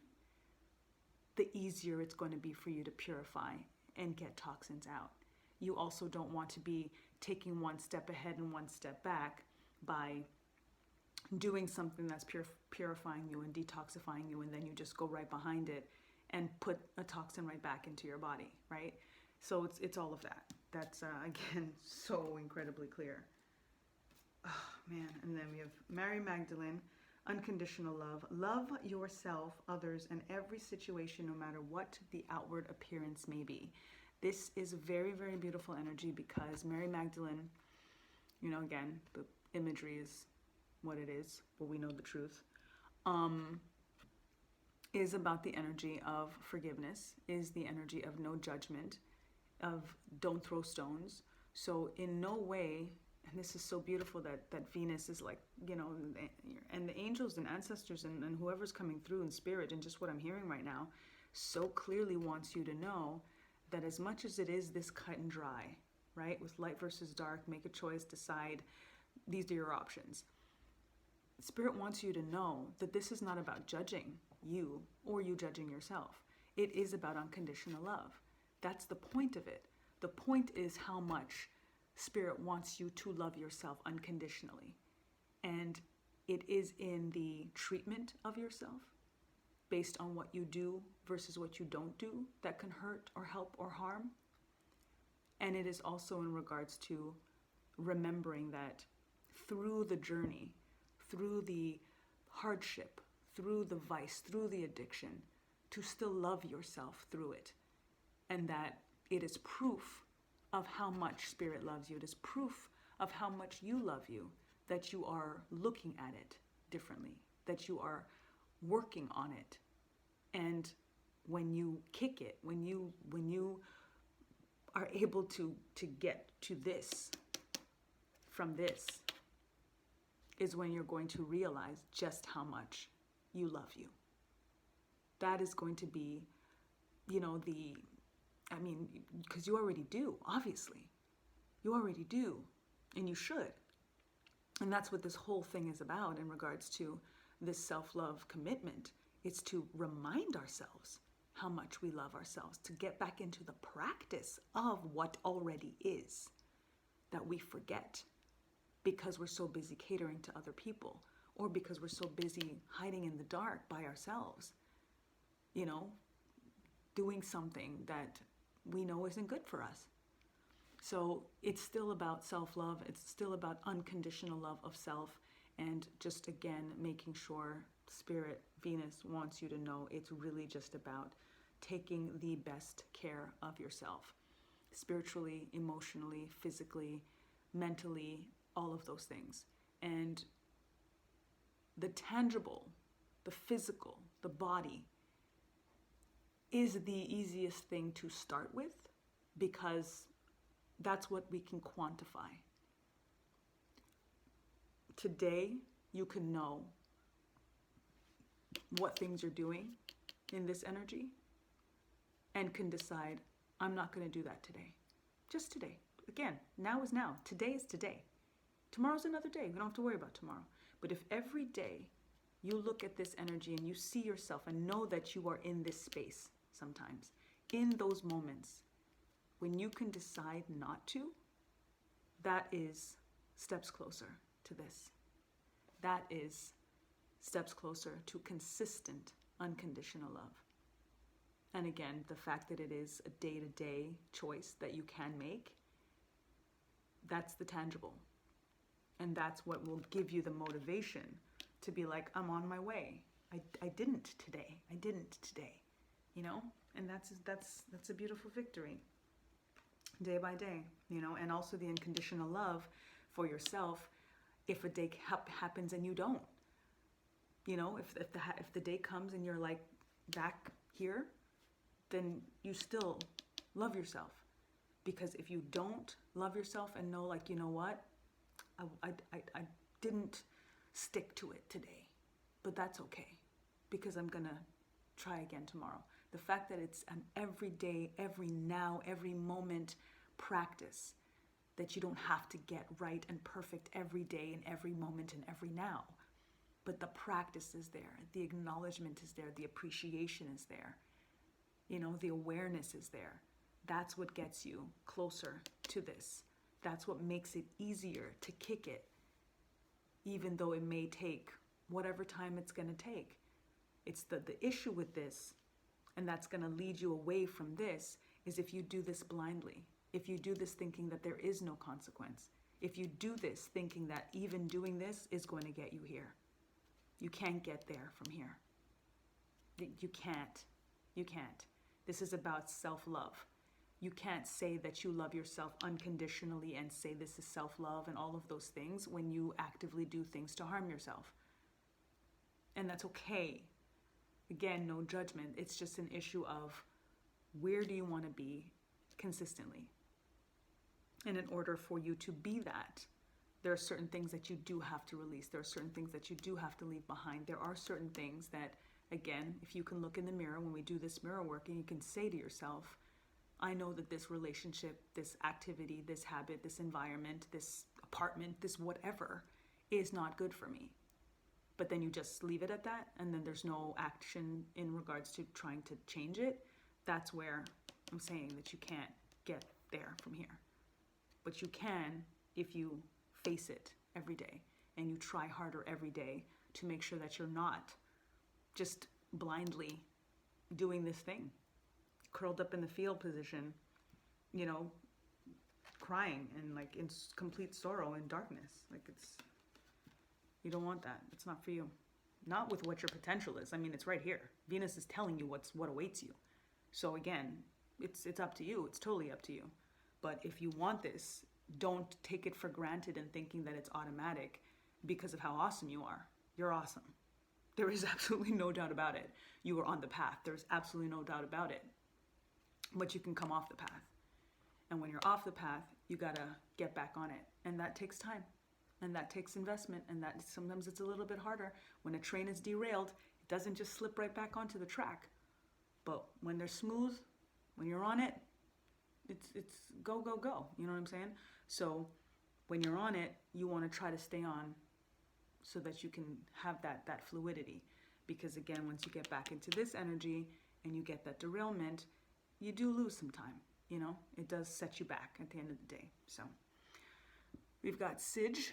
the easier it's going to be for you to purify and get toxins out. You also don't want to be taking one step ahead and one step back by doing something that's purifying you and detoxifying you, and then you just go right behind it and put a toxin right back into your body, right? So it's all of that. That's, again, so incredibly clear. Oh, man. And then we have Mary Magdalene, unconditional love. Love yourself, others, and every situation, no matter what the outward appearance may be. This is a very, very beautiful energy because Mary Magdalene, you know, again, the imagery is what it is, but we know the truth, is about the energy of forgiveness, is the energy of no judgment, of don't throw stones. So in no way, and this is so beautiful that Venus is like, you know, and the angels and ancestors and whoever's coming through in spirit and just what I'm hearing right now so clearly wants you to know that as much as it is this cut and dry, right, with light versus dark, make a choice, decide, these are your options. Spirit wants you to know that this is not about judging you or you judging yourself. It is about unconditional love. That's the point of it. The point is how much Spirit wants you to love yourself unconditionally. And it is in the treatment of yourself based on what you do versus what you don't do that can hurt or help or harm. And it is also in regards to remembering that through the journey, through the hardship, through the vice, through the addiction, to still love yourself through it. And that it is proof of how much Spirit loves you. It is proof of how much you love you, that you are looking at it differently, that you are working on it. And when you kick it, when you are able to get to this, from this, is when you're going to realize just how much you love you. That is going to be, you know, because you already do, obviously. You already do, and you should. And that's what this whole thing is about in regards to this self-love commitment. It's to remind ourselves how much we love ourselves, to get back into the practice of what already is, that we forget because we're so busy catering to other people, or because we're so busy hiding in the dark by ourselves, you know, doing something that we know isn't good for us. So it's still about self-love. It's still about unconditional love of self. And just, again, making sure Spirit, Venus, wants you to know it's really just about taking the best care of yourself. Spiritually, emotionally, physically, mentally, all of those things. And the tangible, the physical, the body is the easiest thing to start with because that's what we can quantify. Today, you can know what things you're doing in this energy and can decide, I'm not going to do that today. Just today. Again, now is now. Today is today. Tomorrow's another day. We don't have to worry about tomorrow. But if every day you look at this energy and you see yourself and know that you are in this space sometimes, in those moments, when you can decide not to, that is steps closer to this. That is steps closer to consistent, unconditional love. And again, the fact that it is a day-to-day choice that you can make, that's the tangible. And that's what will give you the motivation to be like, I'm on my way. I didn't today. I didn't today. You know? And that's a beautiful victory. Day by day, you know, and also the unconditional love for yourself if a day happens and you don't. You know, if the day comes and you're like back here, then you still love yourself. Because if you don't love yourself and know, like, you know what, I didn't stick to it today, but that's okay because I'm gonna try again tomorrow. The fact that it's an everyday, every now, every moment practice, that you don't have to get right and perfect every day and every moment and every now. But the practice is there, the acknowledgement is there, the appreciation is there, you know, the awareness is there. That's what gets you closer to this. That's what makes it easier to kick it, even though it may take whatever time it's going to take. It's the issue with this, and that's going to lead you away from this, is if you do this blindly. If you do this thinking that there is no consequence. If you do this thinking that even doing this is going to get you here. You can't get there from here. You can't. You can't. This is about self-love. You can't say that you love yourself unconditionally and say this is self-love and all of those things when you actively do things to harm yourself. And that's okay. Again, no judgment. It's just an issue of where do you want to be consistently? And in order for you to be that, there are certain things that you do have to release. There are certain things that you do have to leave behind. There are certain things that, again, if you can look in the mirror when we do this mirror work and you can say to yourself, I know that this relationship, this activity, this habit, this environment, this apartment, this whatever is not good for me. But then you just leave it at that and then there's no action in regards to trying to change it. That's where I'm saying that you can't get there from here. But you can if you face it every day and you try harder every day to make sure that you're not just blindly doing this thing, curled up in the fetal position, you know, crying and like in complete sorrow and darkness. Like you don't want that. It's not for you. Not with what your potential is. I mean, it's right here. Venus is telling you what awaits you. So again, it's up to you. It's totally up to you. But if you want this, don't take it for granted and thinking that it's automatic because of how awesome you are. You're awesome. There is absolutely no doubt about it. You are on the path. There's absolutely no doubt about it. But you can come off the path. And when you're off the path, you gotta get back on it. And that takes time. And that takes investment. And that sometimes it's a little bit harder. When a train is derailed, it doesn't just slip right back onto the track. But when they're smooth, when you're on it, it's go, go, go. You know what I'm saying? So when you're on it, you want to try to stay on so that you can have that fluidity. Because again, once you get back into this energy and you get that derailment, you do lose some time. You know, it does set you back at the end of the day. So we've got Sige,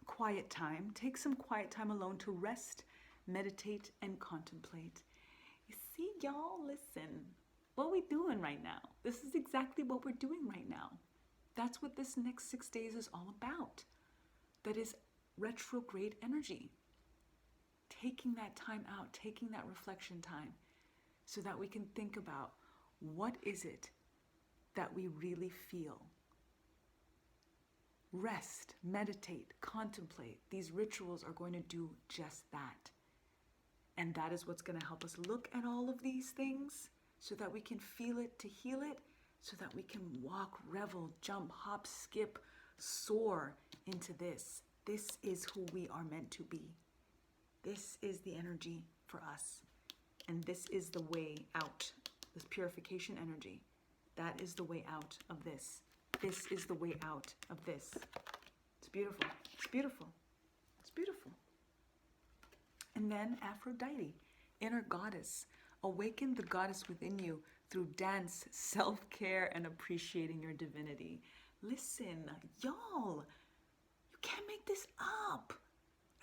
quiet time. Take some quiet time alone to rest, meditate, and contemplate. You see, y'all, listen. What are we doing right now? This is exactly what we're doing right now. That's what this next 6 days is all about. That is retrograde energy. Taking that time out, taking that reflection time so that we can think about what is it that we really feel. Rest, meditate, contemplate. These rituals are going to do just that. And that is what's going to help us look at all of these things so that we can feel it to heal it, so that we can walk, revel, jump, hop, skip, soar into this. This is who we are meant to be. This is the energy for us. And this is the way out. This purification energy. That is the way out of this. This is the way out of this. It's beautiful. It's beautiful. It's beautiful. And then Aphrodite, inner goddess. Awaken the goddess within you through dance, self-care, and appreciating your divinity. Listen, y'all, you can't make this up.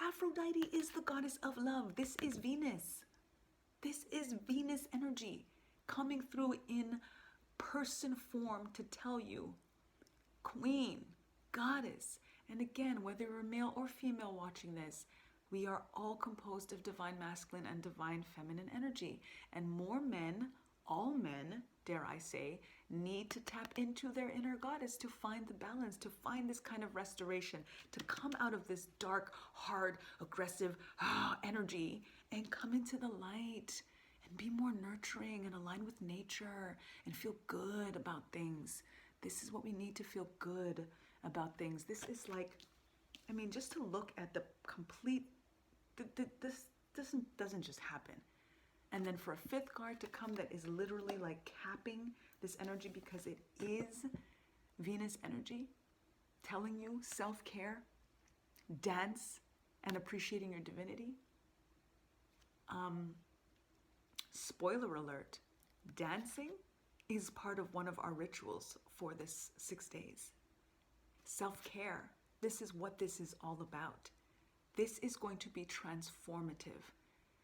Aphrodite is the goddess of love. This is Venus. This is Venus energy coming through in person form to tell you, queen, goddess. And again, whether you're male or female watching this, we are all composed of divine masculine and divine feminine energy. And more men, all men, dare I say, need to tap into their inner goddess to find the balance, to find this kind of restoration, to come out of this dark, hard, aggressive energy and come into the light and be more nurturing and aligned with nature and feel good about things. This is what we need to feel good about things. This is like, I mean, just to look at the complete, this doesn't just happen. And then for a fifth card to come that is literally like capping this energy, because it is Venus energy, telling you self-care, dance, and appreciating your divinity. Spoiler alert, dancing is part of one of our rituals for this 6 days. Self-care, this is what this is all about. This is going to be transformative.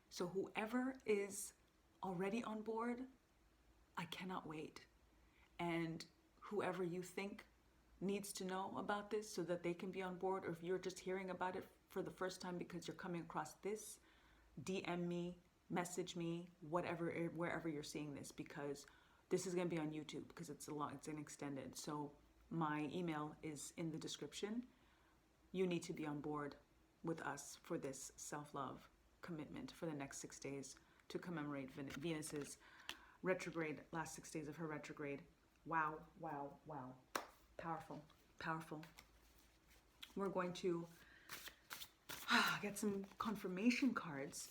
So whoever is already on board, I cannot wait. And whoever you think needs to know about this so that they can be on board, or if you're just hearing about it for the first time because you're coming across this, DM me, message me, whatever, wherever you're seeing this, because this is going to be on YouTube because it's an extended. So my email is in the description. You need to be on board with us for this self-love commitment for the next 6 days to commemorate Venus's retrograde, last 6 days of her retrograde. Wow, wow, wow. Powerful, powerful. We're going to get some confirmation cards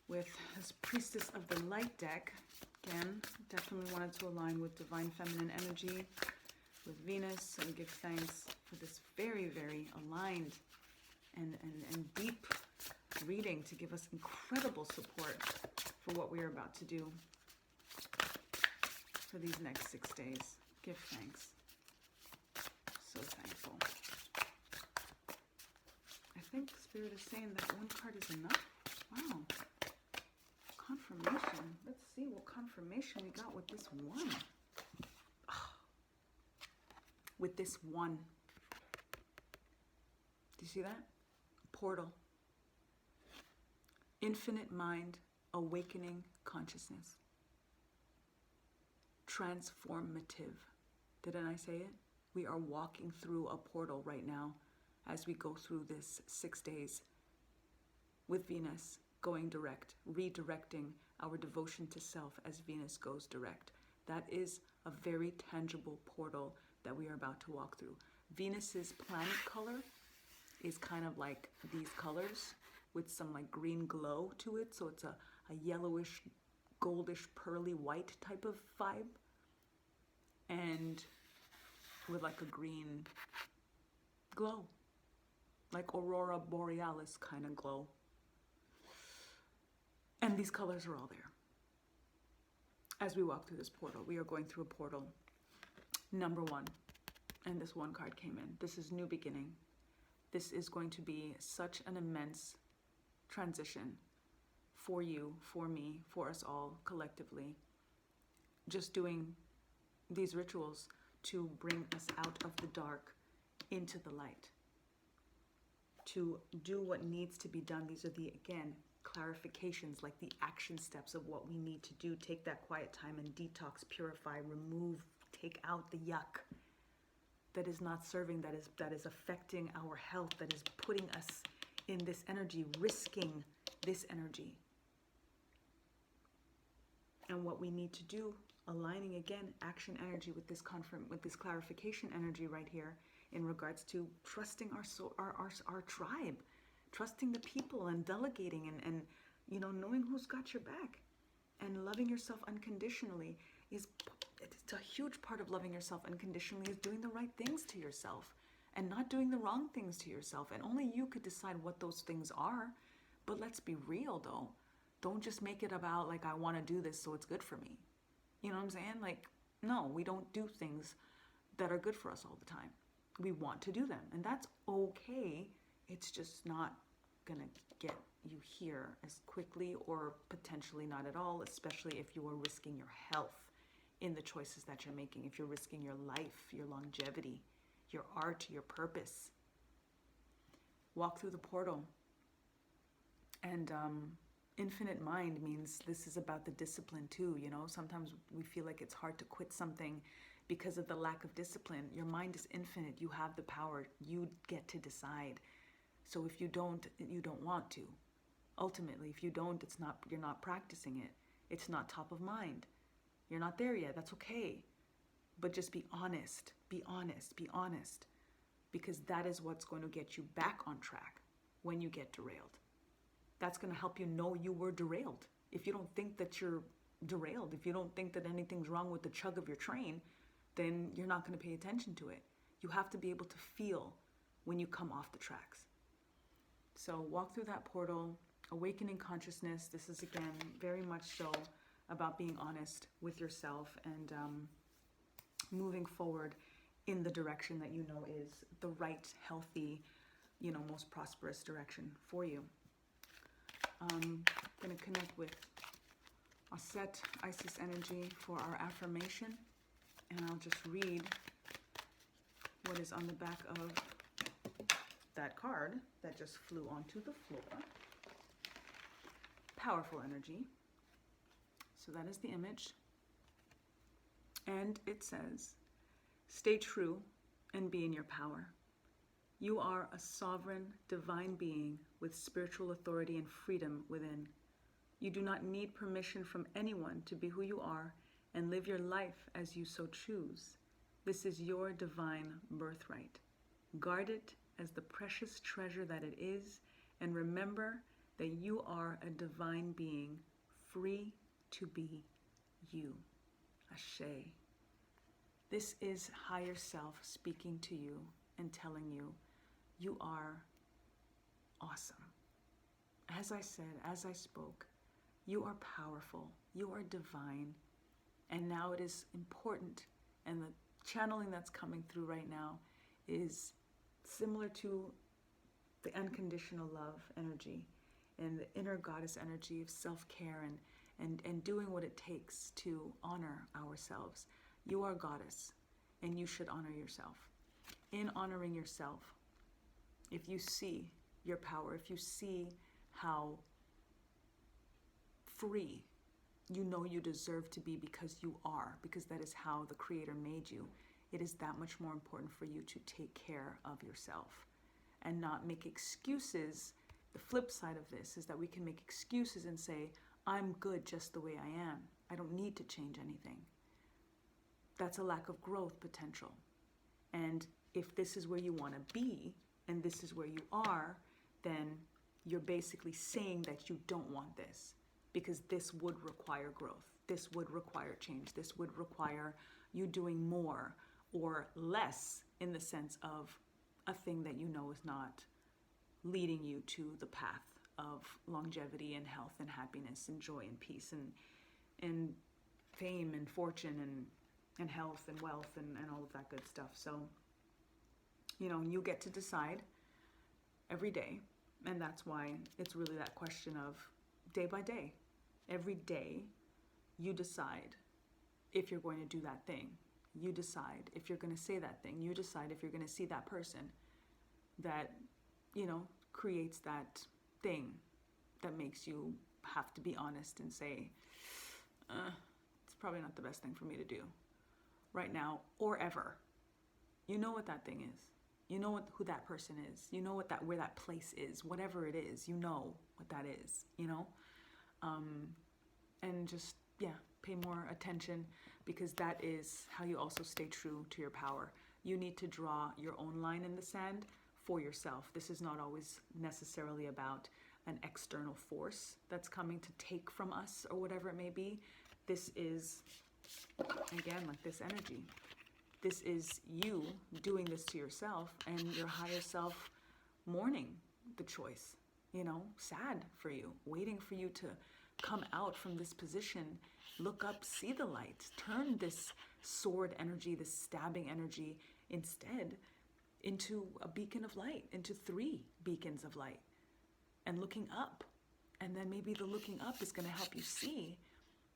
with this Priestess of the Light deck. Again, definitely wanted to align with divine feminine energy, with Venus, and give thanks for this very, very aligned and deep reading to give us incredible support for what we are about to do for these next 6 days. Give thanks. So thankful. I think Spirit is saying that one card is enough. Wow. Confirmation. Let's see what confirmation we got with this one. Oh. With this one. Do you see that? Portal. Infinite mind, awakening consciousness. Transformative. Didn't I say it? We are walking through a portal right now as we go through this 6 days with Venus going direct, redirecting our devotion to self as Venus goes direct. That is a very tangible portal that we are about to walk through. Venus's planet color is kind of like these colors with some like green glow to it. So it's a yellowish, goldish, pearly white type of vibe. And with like a green glow, like aurora borealis kind of glow. And these colors are all there. As we walk through this portal, we are going through a portal. Number one, and this one card came in. This is new beginning. This is going to be such an immense transition for you, for me, for us all collectively. Just doing these rituals to bring us out of the dark into the light. To do what needs to be done. These are the, again, clarifications, like the action steps of what we need to do. Take that quiet time and detox, purify, remove, take out the yuck that is not serving, that is affecting our health, that is putting us in this energy, risking this energy. And what we need to do, aligning again action energy with this clarification energy right here, in regards to trusting our tribe, trusting the people, and delegating, and you know, knowing who's got your back, and loving yourself unconditionally it's a huge part of loving yourself unconditionally, is doing the right things to yourself and not doing the wrong things to yourself. And only you could decide what those things are. But let's be real though. Don't just make it about like, I want to do this so it's good for me. You know what I'm saying? Like, no, we don't do things that are good for us all the time. We want to do them, and that's okay. It's just not gonna get you here as quickly, or potentially not at all, especially if you are risking your health in the choices that you're making, if you're risking your life, your longevity, your art, your purpose. Walk through the portal. And infinite mind means this is about the discipline too. You know, sometimes we feel like it's hard to quit something because of the lack of discipline. Your mind is infinite. You have the power. You get to decide. So if you don't, you don't want to. Ultimately, if you don't, you're not practicing it. It's not top of mind. You're not there yet. That's okay. But just be honest. Be honest. Be honest. Because that is what's going to get you back on track when you get derailed. That's going to help you know you were derailed. If you don't think that you're derailed, if you don't think that anything's wrong with the chug of your train, then you're not going to pay attention to it. You have to be able to feel when you come off the tracks. So walk through that portal, awakening consciousness. This is, again, very much so about being honest with yourself and moving forward in the direction that you know is the right, healthy, you know, most prosperous direction for you. I'm going to connect with a set Isis energy for our affirmation, and I'll just read what is on the back of that card that just flew onto the floor. Powerful energy. So that is the image. And it says, stay true and be in your power. You are a sovereign, divine being with spiritual authority and freedom within. You do not need permission from anyone to be who you are and live your life as you so choose. This is your divine birthright. Guard it as the precious treasure that it is, and remember that you are a divine being, free to be you. Ashe. This is higher self speaking to you and telling you, you are awesome. As I said, as I spoke, you are powerful, you are divine, and now it is important, and the channeling that's coming through right now is similar to the unconditional love energy and the inner goddess energy of self-care and doing what it takes to honor ourselves. You are goddess, and you should honor yourself. In honoring yourself, if you see your power, if you see how free you know you deserve to be because you are, because that is how the Creator made you, it is that much more important for you to take care of yourself and not make excuses. The flip side of this is that we can make excuses and say, I'm good just the way I am. I don't need to change anything. That's a lack of growth potential. And if this is where you want to be, and this is where you are, then you're basically saying that you don't want this, because this would require growth. This would require change. This would require you doing more or less in the sense of a thing that you know is not leading you to the path of longevity and health and happiness and joy and peace and fame and fortune and health and wealth and all of that good stuff. So, you know, you get to decide every day. And that's why it's really that question of day by day. Every day you decide if you're going to do that thing. You decide if you're going to say that thing. You decide if you're going to see that person that, you know, creates that thing that makes you have to be honest and say, it's probably not the best thing for me to do right now or ever. You know what that thing is. You know who that person is. You know where that place is. Whatever it is, you know what that is, you know? And just, yeah, Pay more attention, because that is how you also stay true to your power. You need to draw your own line in the sand for yourself. This is not always necessarily about an external force that's coming to take from us or whatever it may be. This is, again, like this energy. This is you doing this to yourself, and your higher self mourning the choice, you know, sad for you, waiting for you to come out from this position, look up, see the light, turn this sword energy, this stabbing energy instead into a beacon of light, into 3 beacons of light, and looking up. And then maybe the looking up is going to help you see,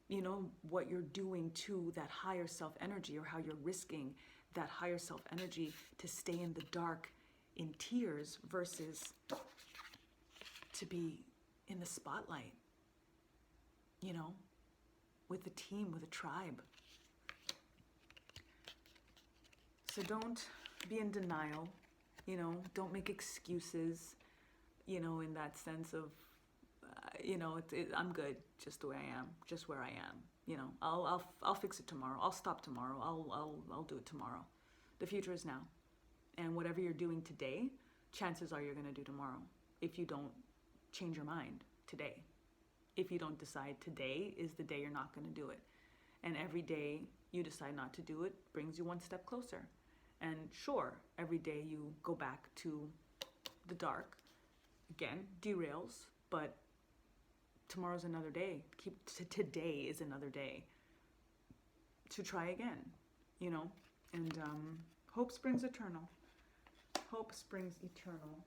you know, what you're doing to that higher self energy, or how you're risking that higher self energy to stay in the dark in tears versus to be in the spotlight, you know, with a team, with a tribe. So don't be in denial, you know, don't make excuses, you know, in that sense of, you know, I'm good just the way I am, just where I am. You know, I'll fix it tomorrow. I'll stop tomorrow. I'll do it tomorrow. The future is now. And whatever you're doing today, chances are you're going to do tomorrow, if you don't change your mind today. If you don't decide today is the day you're not going to do it. And every day you decide not to do it brings you one step closer. And sure, every day you go back to the dark, again, derails, but tomorrow's another day. Today is another day to try again, you know. And hope springs eternal. Hope springs eternal.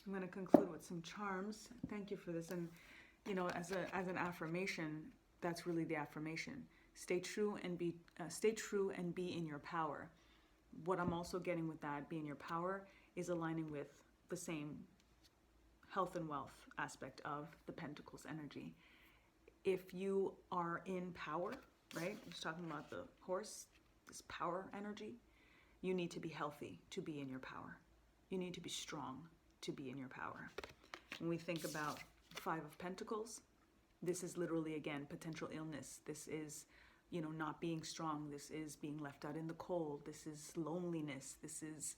I'm going to conclude with some charms. Thank you for this. And, you know, as an affirmation, that's really the affirmation. Stay true and be in your power. What I'm also getting with that, be in your power, is aligning with the same health and wealth aspect of the Pentacles energy. If you are in power, right? I was talking about the horse, this power energy. You need to be healthy to be in your power. You need to be strong to be in your power. When we think about 5 of Pentacles, this is literally, again, potential illness. This is, you know, not being strong. This is being left out in the cold. This is loneliness. This is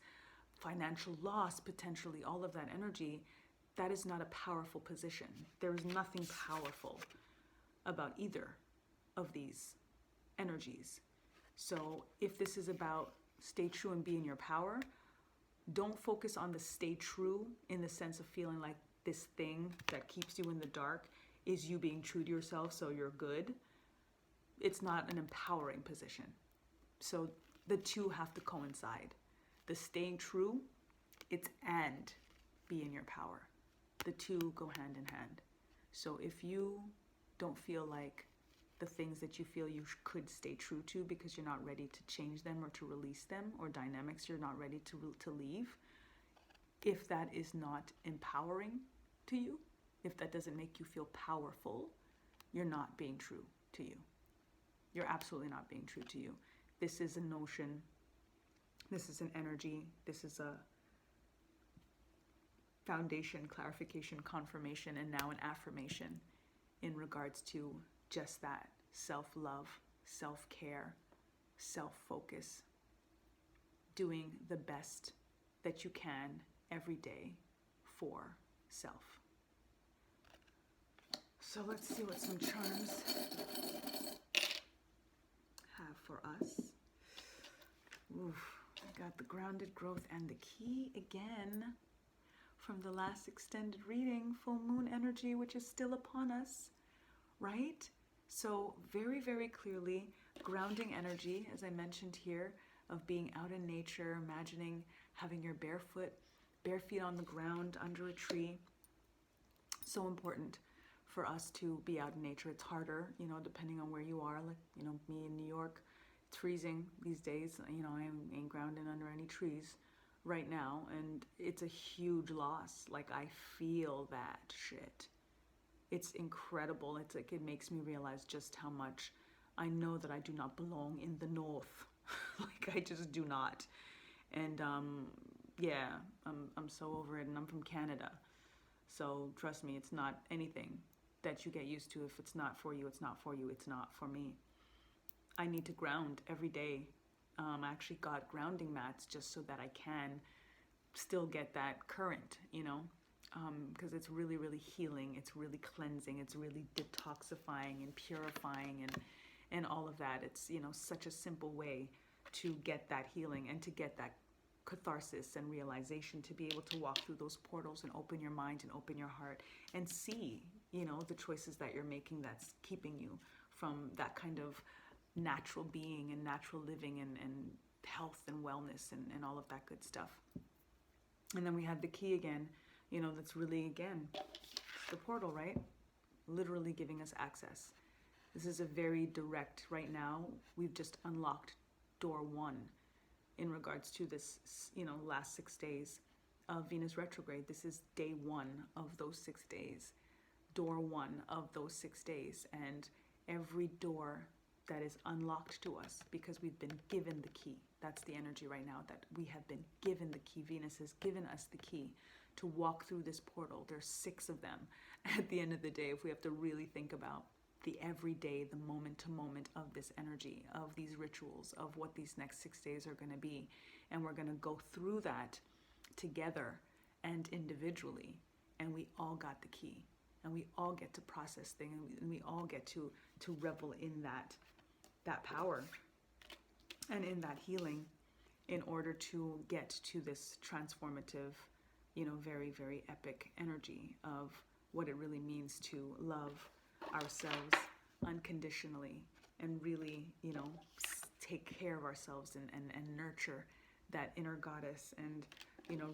financial loss, potentially, all of that energy. That is not a powerful position. There is nothing powerful about either of these energies. So if this is about stay true and be in your power, don't focus on the stay true in the sense of feeling like this thing that keeps you in the dark is you being true to yourself, so you're good. It's not an empowering position. So the two have to coincide. The staying true, it's and be in your power. The two go hand in hand. So if you don't feel like the things that you feel you could stay true to because you're not ready to change them or to release them, or dynamics you're not ready to leave, if that is not empowering to you, if that doesn't make you feel powerful, you're not being true to you. You're absolutely not being true to you. This is a notion. This is an energy. This is a foundation, clarification, confirmation, and now an affirmation in regards to just that: self-love, self-care, self-focus, doing the best that you can every day for self. So let's see what some charms have for us. Oof, I got the grounded growth and the key again from the last extended reading, full moon energy, which is still upon us, right? So very, very clearly, grounding energy, as I mentioned here, of being out in nature, imagining having your bare feet on the ground under a tree. So important for us to be out in nature. It's harder, you know, depending on where you are. Like, you know, me in New York, it's freezing these days. You know, I ain't grounding under any trees right now, and it's a huge loss. Like, I feel that shit. It's incredible. It's like, it makes me realize just how much I know that I do not belong in the north. Like, I just do not. And yeah, I'm so over it, and I'm from Canada. So trust me, it's not anything that you get used to. If it's not for you, it's not for you. It's not for me. I need to ground every day. I actually got grounding mats just so that I can still get that current, because it's really, really healing. It's really cleansing. It's really detoxifying and purifying and all of that. It's, such a simple way to get that healing and to get that catharsis and realization, to be able to walk through those portals and open your mind and open your heart and see, the choices that you're making that's keeping you from that kind of natural being and natural living and health and wellness and all of that good stuff. And then we have the key again, that's really, again, the portal, right? Literally giving us access. This is a very direct, right now, we've just unlocked door 1 in regards to this, last 6 days of Venus retrograde. This is day 1 of those 6 days, door 1 of those 6 days. And every door that is unlocked to us because we've been given the key. That's the energy right now, that we have been given the key. Venus has given us the key to walk through this portal. There's 6 of them at the end of the day, if we have to really think about the everyday, the moment to moment of this energy, of these rituals, of what these next 6 days are going to be. And we're going to go through that together and individually. And we all got the key. And we all get to process things. And we all get to revel in that power and in that healing in order to get to this transformative, very, very epic energy of what it really means to love ourselves unconditionally and really, take care of ourselves and nurture that inner goddess and,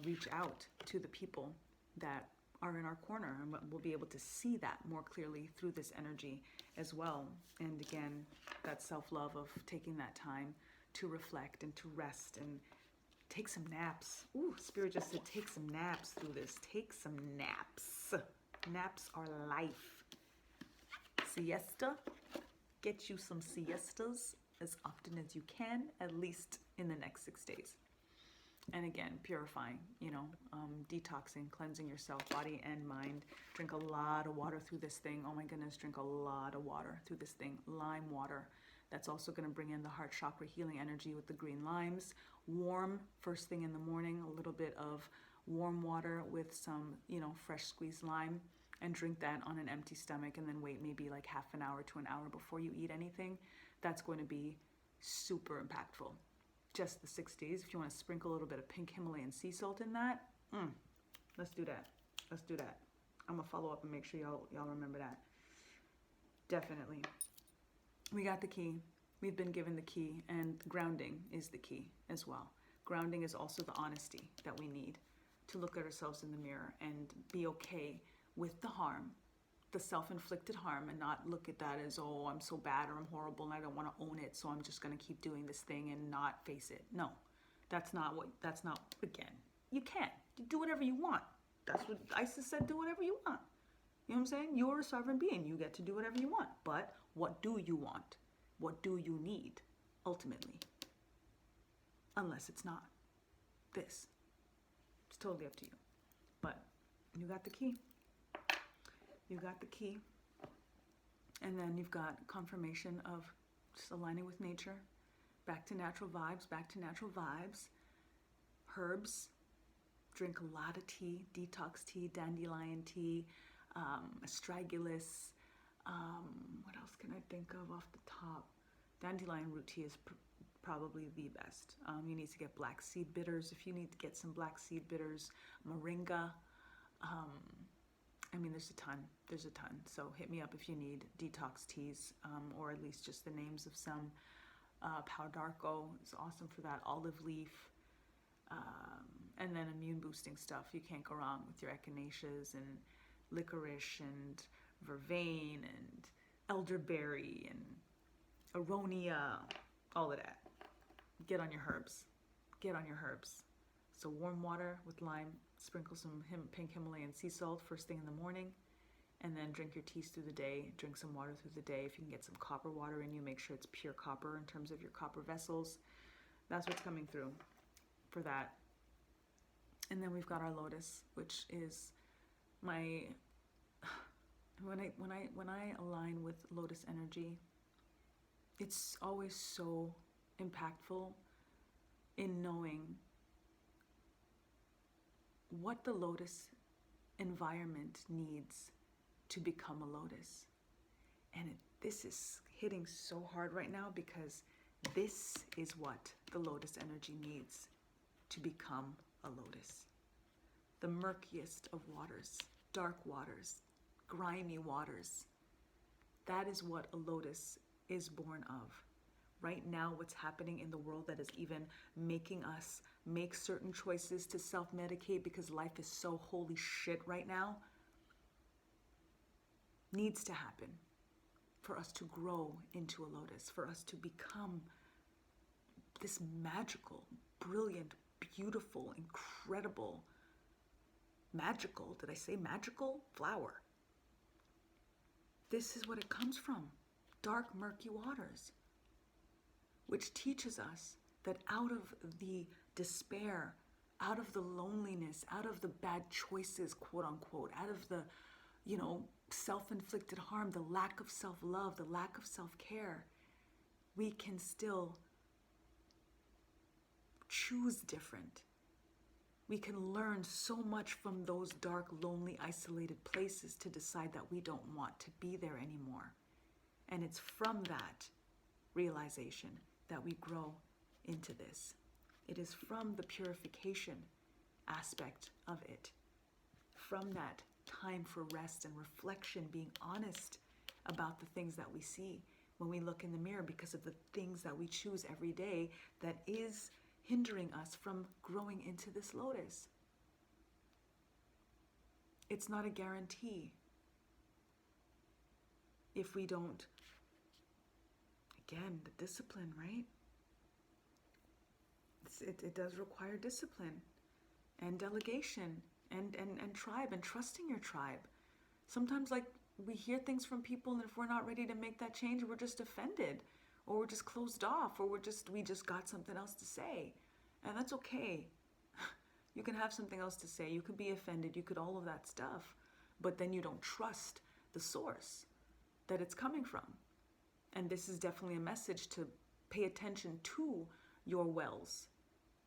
reach out to the people that are in our corner, and we'll be able to see that more clearly through this energy as well. And again, that self-love of taking that time to reflect and to rest and take some naps. Ooh, Spirit just said take some naps through this. Take some naps. Naps are life. Siesta. Get you some siestas as often as you can, at least in the next 6 days. And again, purifying, detoxing, cleansing yourself, body and mind. Drink a lot of water through this thing. Oh my goodness, drink a lot of water through this thing. Lime water. That's also going to bring in the heart chakra healing energy with the green limes. Warm, first thing in the morning, a little bit of warm water with some, fresh squeezed lime. And drink that on an empty stomach, and then wait maybe like half an hour to an hour before you eat anything. That's going to be super impactful. Just the 6 days. If you want to sprinkle a little bit of pink Himalayan sea salt in that, let's do that. Let's do that. I'm gonna follow up and make sure y'all remember that. Definitely. We got the key. We've been given the key, and grounding is the key as well. Grounding is also the honesty that we need to look at ourselves in the mirror and be okay with the harm, the self-inflicted harm, and not look at that as, oh, I'm so bad or I'm horrible and I don't want to own it, so I'm just going to keep doing this thing and not face it. No, again, you can't. You do whatever you want. That's what Isis said, do whatever you want. You know what I'm saying? You're a sovereign being. You get to do whatever you want. But what do you want? What do you need, ultimately? Unless it's not this. It's totally up to you. But you got the key. You got the key. And then you've got confirmation of just aligning with nature. Back to natural vibes. Herbs. Drink a lot of tea. Detox tea, dandelion tea, astragalus. What else can I think of off the top? Dandelion root tea is probably the best. You need to get black seed bitters. If you need to get some black seed bitters, moringa. There's a ton. So hit me up if you need detox teas, or at least just the names of some. Pau d'Arco is awesome for that. Olive leaf. And then immune boosting stuff. You can't go wrong with your echinaceas and licorice and vervain and elderberry and aronia, all of that. Get on your herbs. So warm water with lime, sprinkle some pink Himalayan sea salt first thing in the morning, and then drink your teas through the day. Drink some water through the day. If you can get some copper water in you, make sure it's pure copper in terms of your copper vessels. That's what's coming through for that. And then we've got our lotus, which is my When I align with lotus energy, it's always so impactful in knowing what the lotus environment needs to become a lotus. And this is hitting so hard right now because this is what the lotus energy needs to become a lotus. The murkiest of waters, dark waters, grimy waters. That is what a lotus is born of. Right now, what's happening in the world that is even making us make certain choices to self-medicate because life is so holy shit right now, needs to happen for us to grow into a lotus, for us to become this magical, brilliant, beautiful, incredible, magical, did I say magical? Flower. This is what it comes from, dark, murky waters, which teaches us that out of the despair, out of the loneliness, out of the bad choices, quote unquote, out of the, self-inflicted harm, the lack of self-love, the lack of self-care, we can still choose different. We can learn so much from those dark, lonely, isolated places to decide that we don't want to be there anymore. And it's from that realization that we grow into this. It is from the purification aspect of it, from that time for rest and reflection, being honest about the things that we see when we look in the mirror because of the things that we choose every day that is hindering us from growing into this lotus. It's not a guarantee. If we don't, again, the discipline, right? It does require discipline and delegation and tribe and trusting your tribe. Sometimes we hear things from people, and if we're not ready to make that change, we're just offended, or we're just closed off, or we just got something else to say. And that's okay. You can have something else to say. You could be offended. You could all of that stuff. But then you don't trust the source that it's coming from. And this is definitely a message to pay attention to your wells,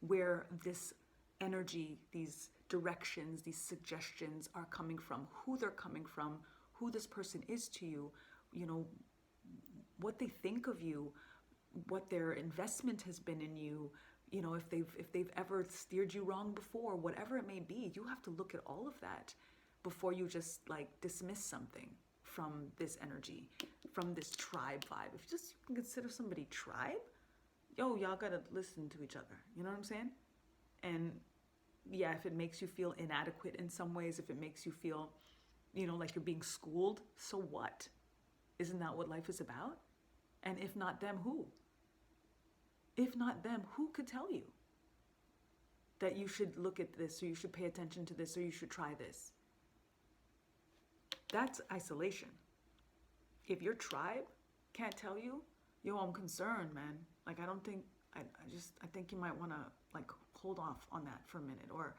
where this energy, these directions, these suggestions are coming from, who they're coming from, who this person is to you, what they think of you, what their investment has been in you, if they've ever steered you wrong before, whatever it may be. You have to look at all of that before you just dismiss something from this energy, from this tribe vibe. If you just consider somebody tribe, y'all gotta listen to each other. You know what I'm saying? And yeah, if it makes you feel inadequate in some ways, if it makes you feel, like you're being schooled, so what? Isn't that what life is about? And if not them, who? If not them, who could tell you that you should look at this, or you should pay attention to this, or you should try this? That's isolation. If your tribe can't tell you, I'm concerned, man. I think you might want to hold off on that for a minute, or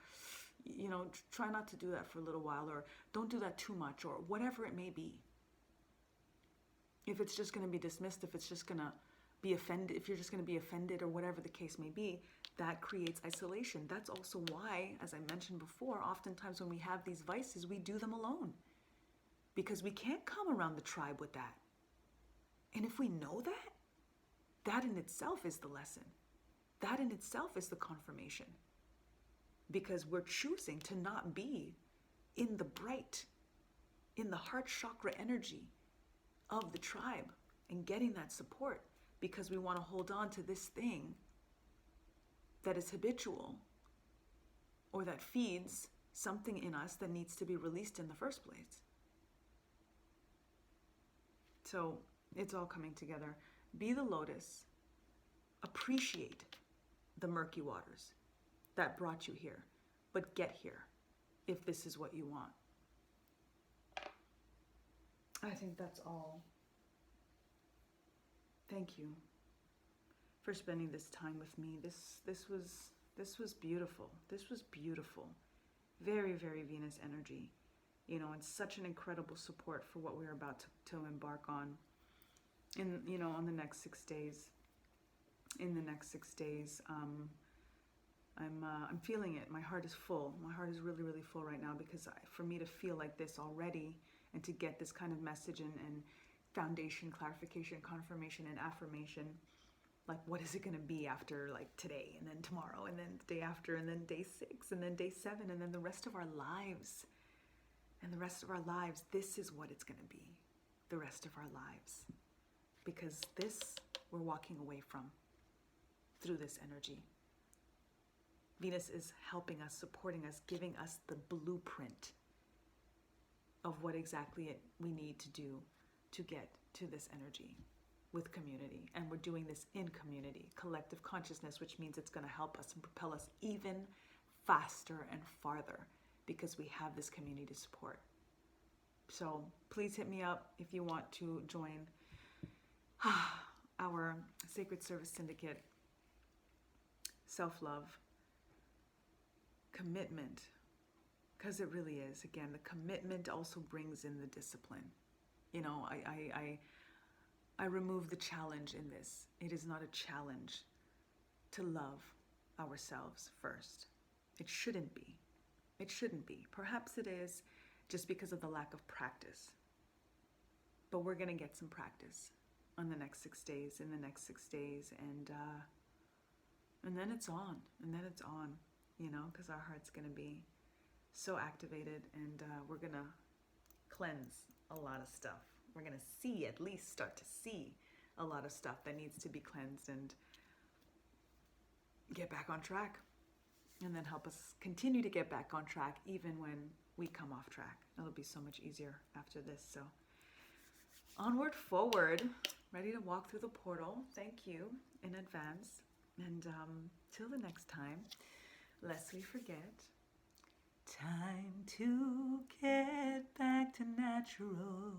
try not to do that for a little while, or don't do that too much, or whatever it may be. If it's just going to be dismissed, if it's just going to be offended, if you're just going to be offended, or whatever the case may be, that creates isolation. That's also why, as I mentioned before, oftentimes when we have these vices, we do them alone, because we can't come around the tribe with that. And if we know that, that in itself is the lesson. That in itself is the confirmation, because we're choosing to not be in the bright, in the heart chakra energy of the tribe and getting that support, because we want to hold on to this thing that is habitual, or that feeds something in us that needs to be released in the first place. So it's all coming together. Be the lotus. Appreciate the murky waters that brought you here, but get here if this is what you want. I think that's all. Thank you for spending this time with me. This was beautiful. This was beautiful. Very, very Venus energy. you know, and such an incredible support for what we're about to embark on in, you know, on the next 6 days. In the next 6 days, I'm feeling it. My heart is full. My heart is really, really full right now, because for me to feel like this already and to get this kind of message and foundation, clarification, confirmation, and affirmation, like what is it going to be after like today and then tomorrow and then the day after and then day 6 and then day 7 and then the rest of our lives. And the rest of our lives, this is what it's going to be. The rest of our lives. Because this we're walking away from through this energy. Venus is helping us, supporting us, giving us the blueprint of what exactly we need to do to get to this energy with community. And we're doing this in community, collective consciousness, which means it's going to help us and propel us even faster and farther because we have this community support. So please hit me up if you want to join our Sacred Service Syndicate. Self-love, commitment, because it really is. Again, the commitment also brings in the discipline. You know, I remove the challenge in this. It is not a challenge to love ourselves first. It shouldn't be. It shouldn't be. Perhaps it is just because of the lack of practice. But we're going to get some practice on the next 6 days, in the next 6 days, and then it's on, you know, because our heart's going to be so activated, and we're going to cleanse a lot of stuff. We're going to at least start to see a lot of stuff that needs to be cleansed and get back on track, and then help us continue to get back on track even when we come off track. It'll be so much easier after this. So onward, forward, ready to walk through the portal. Thank you in advance. And till the next time, lest we forget, time to get back to natural.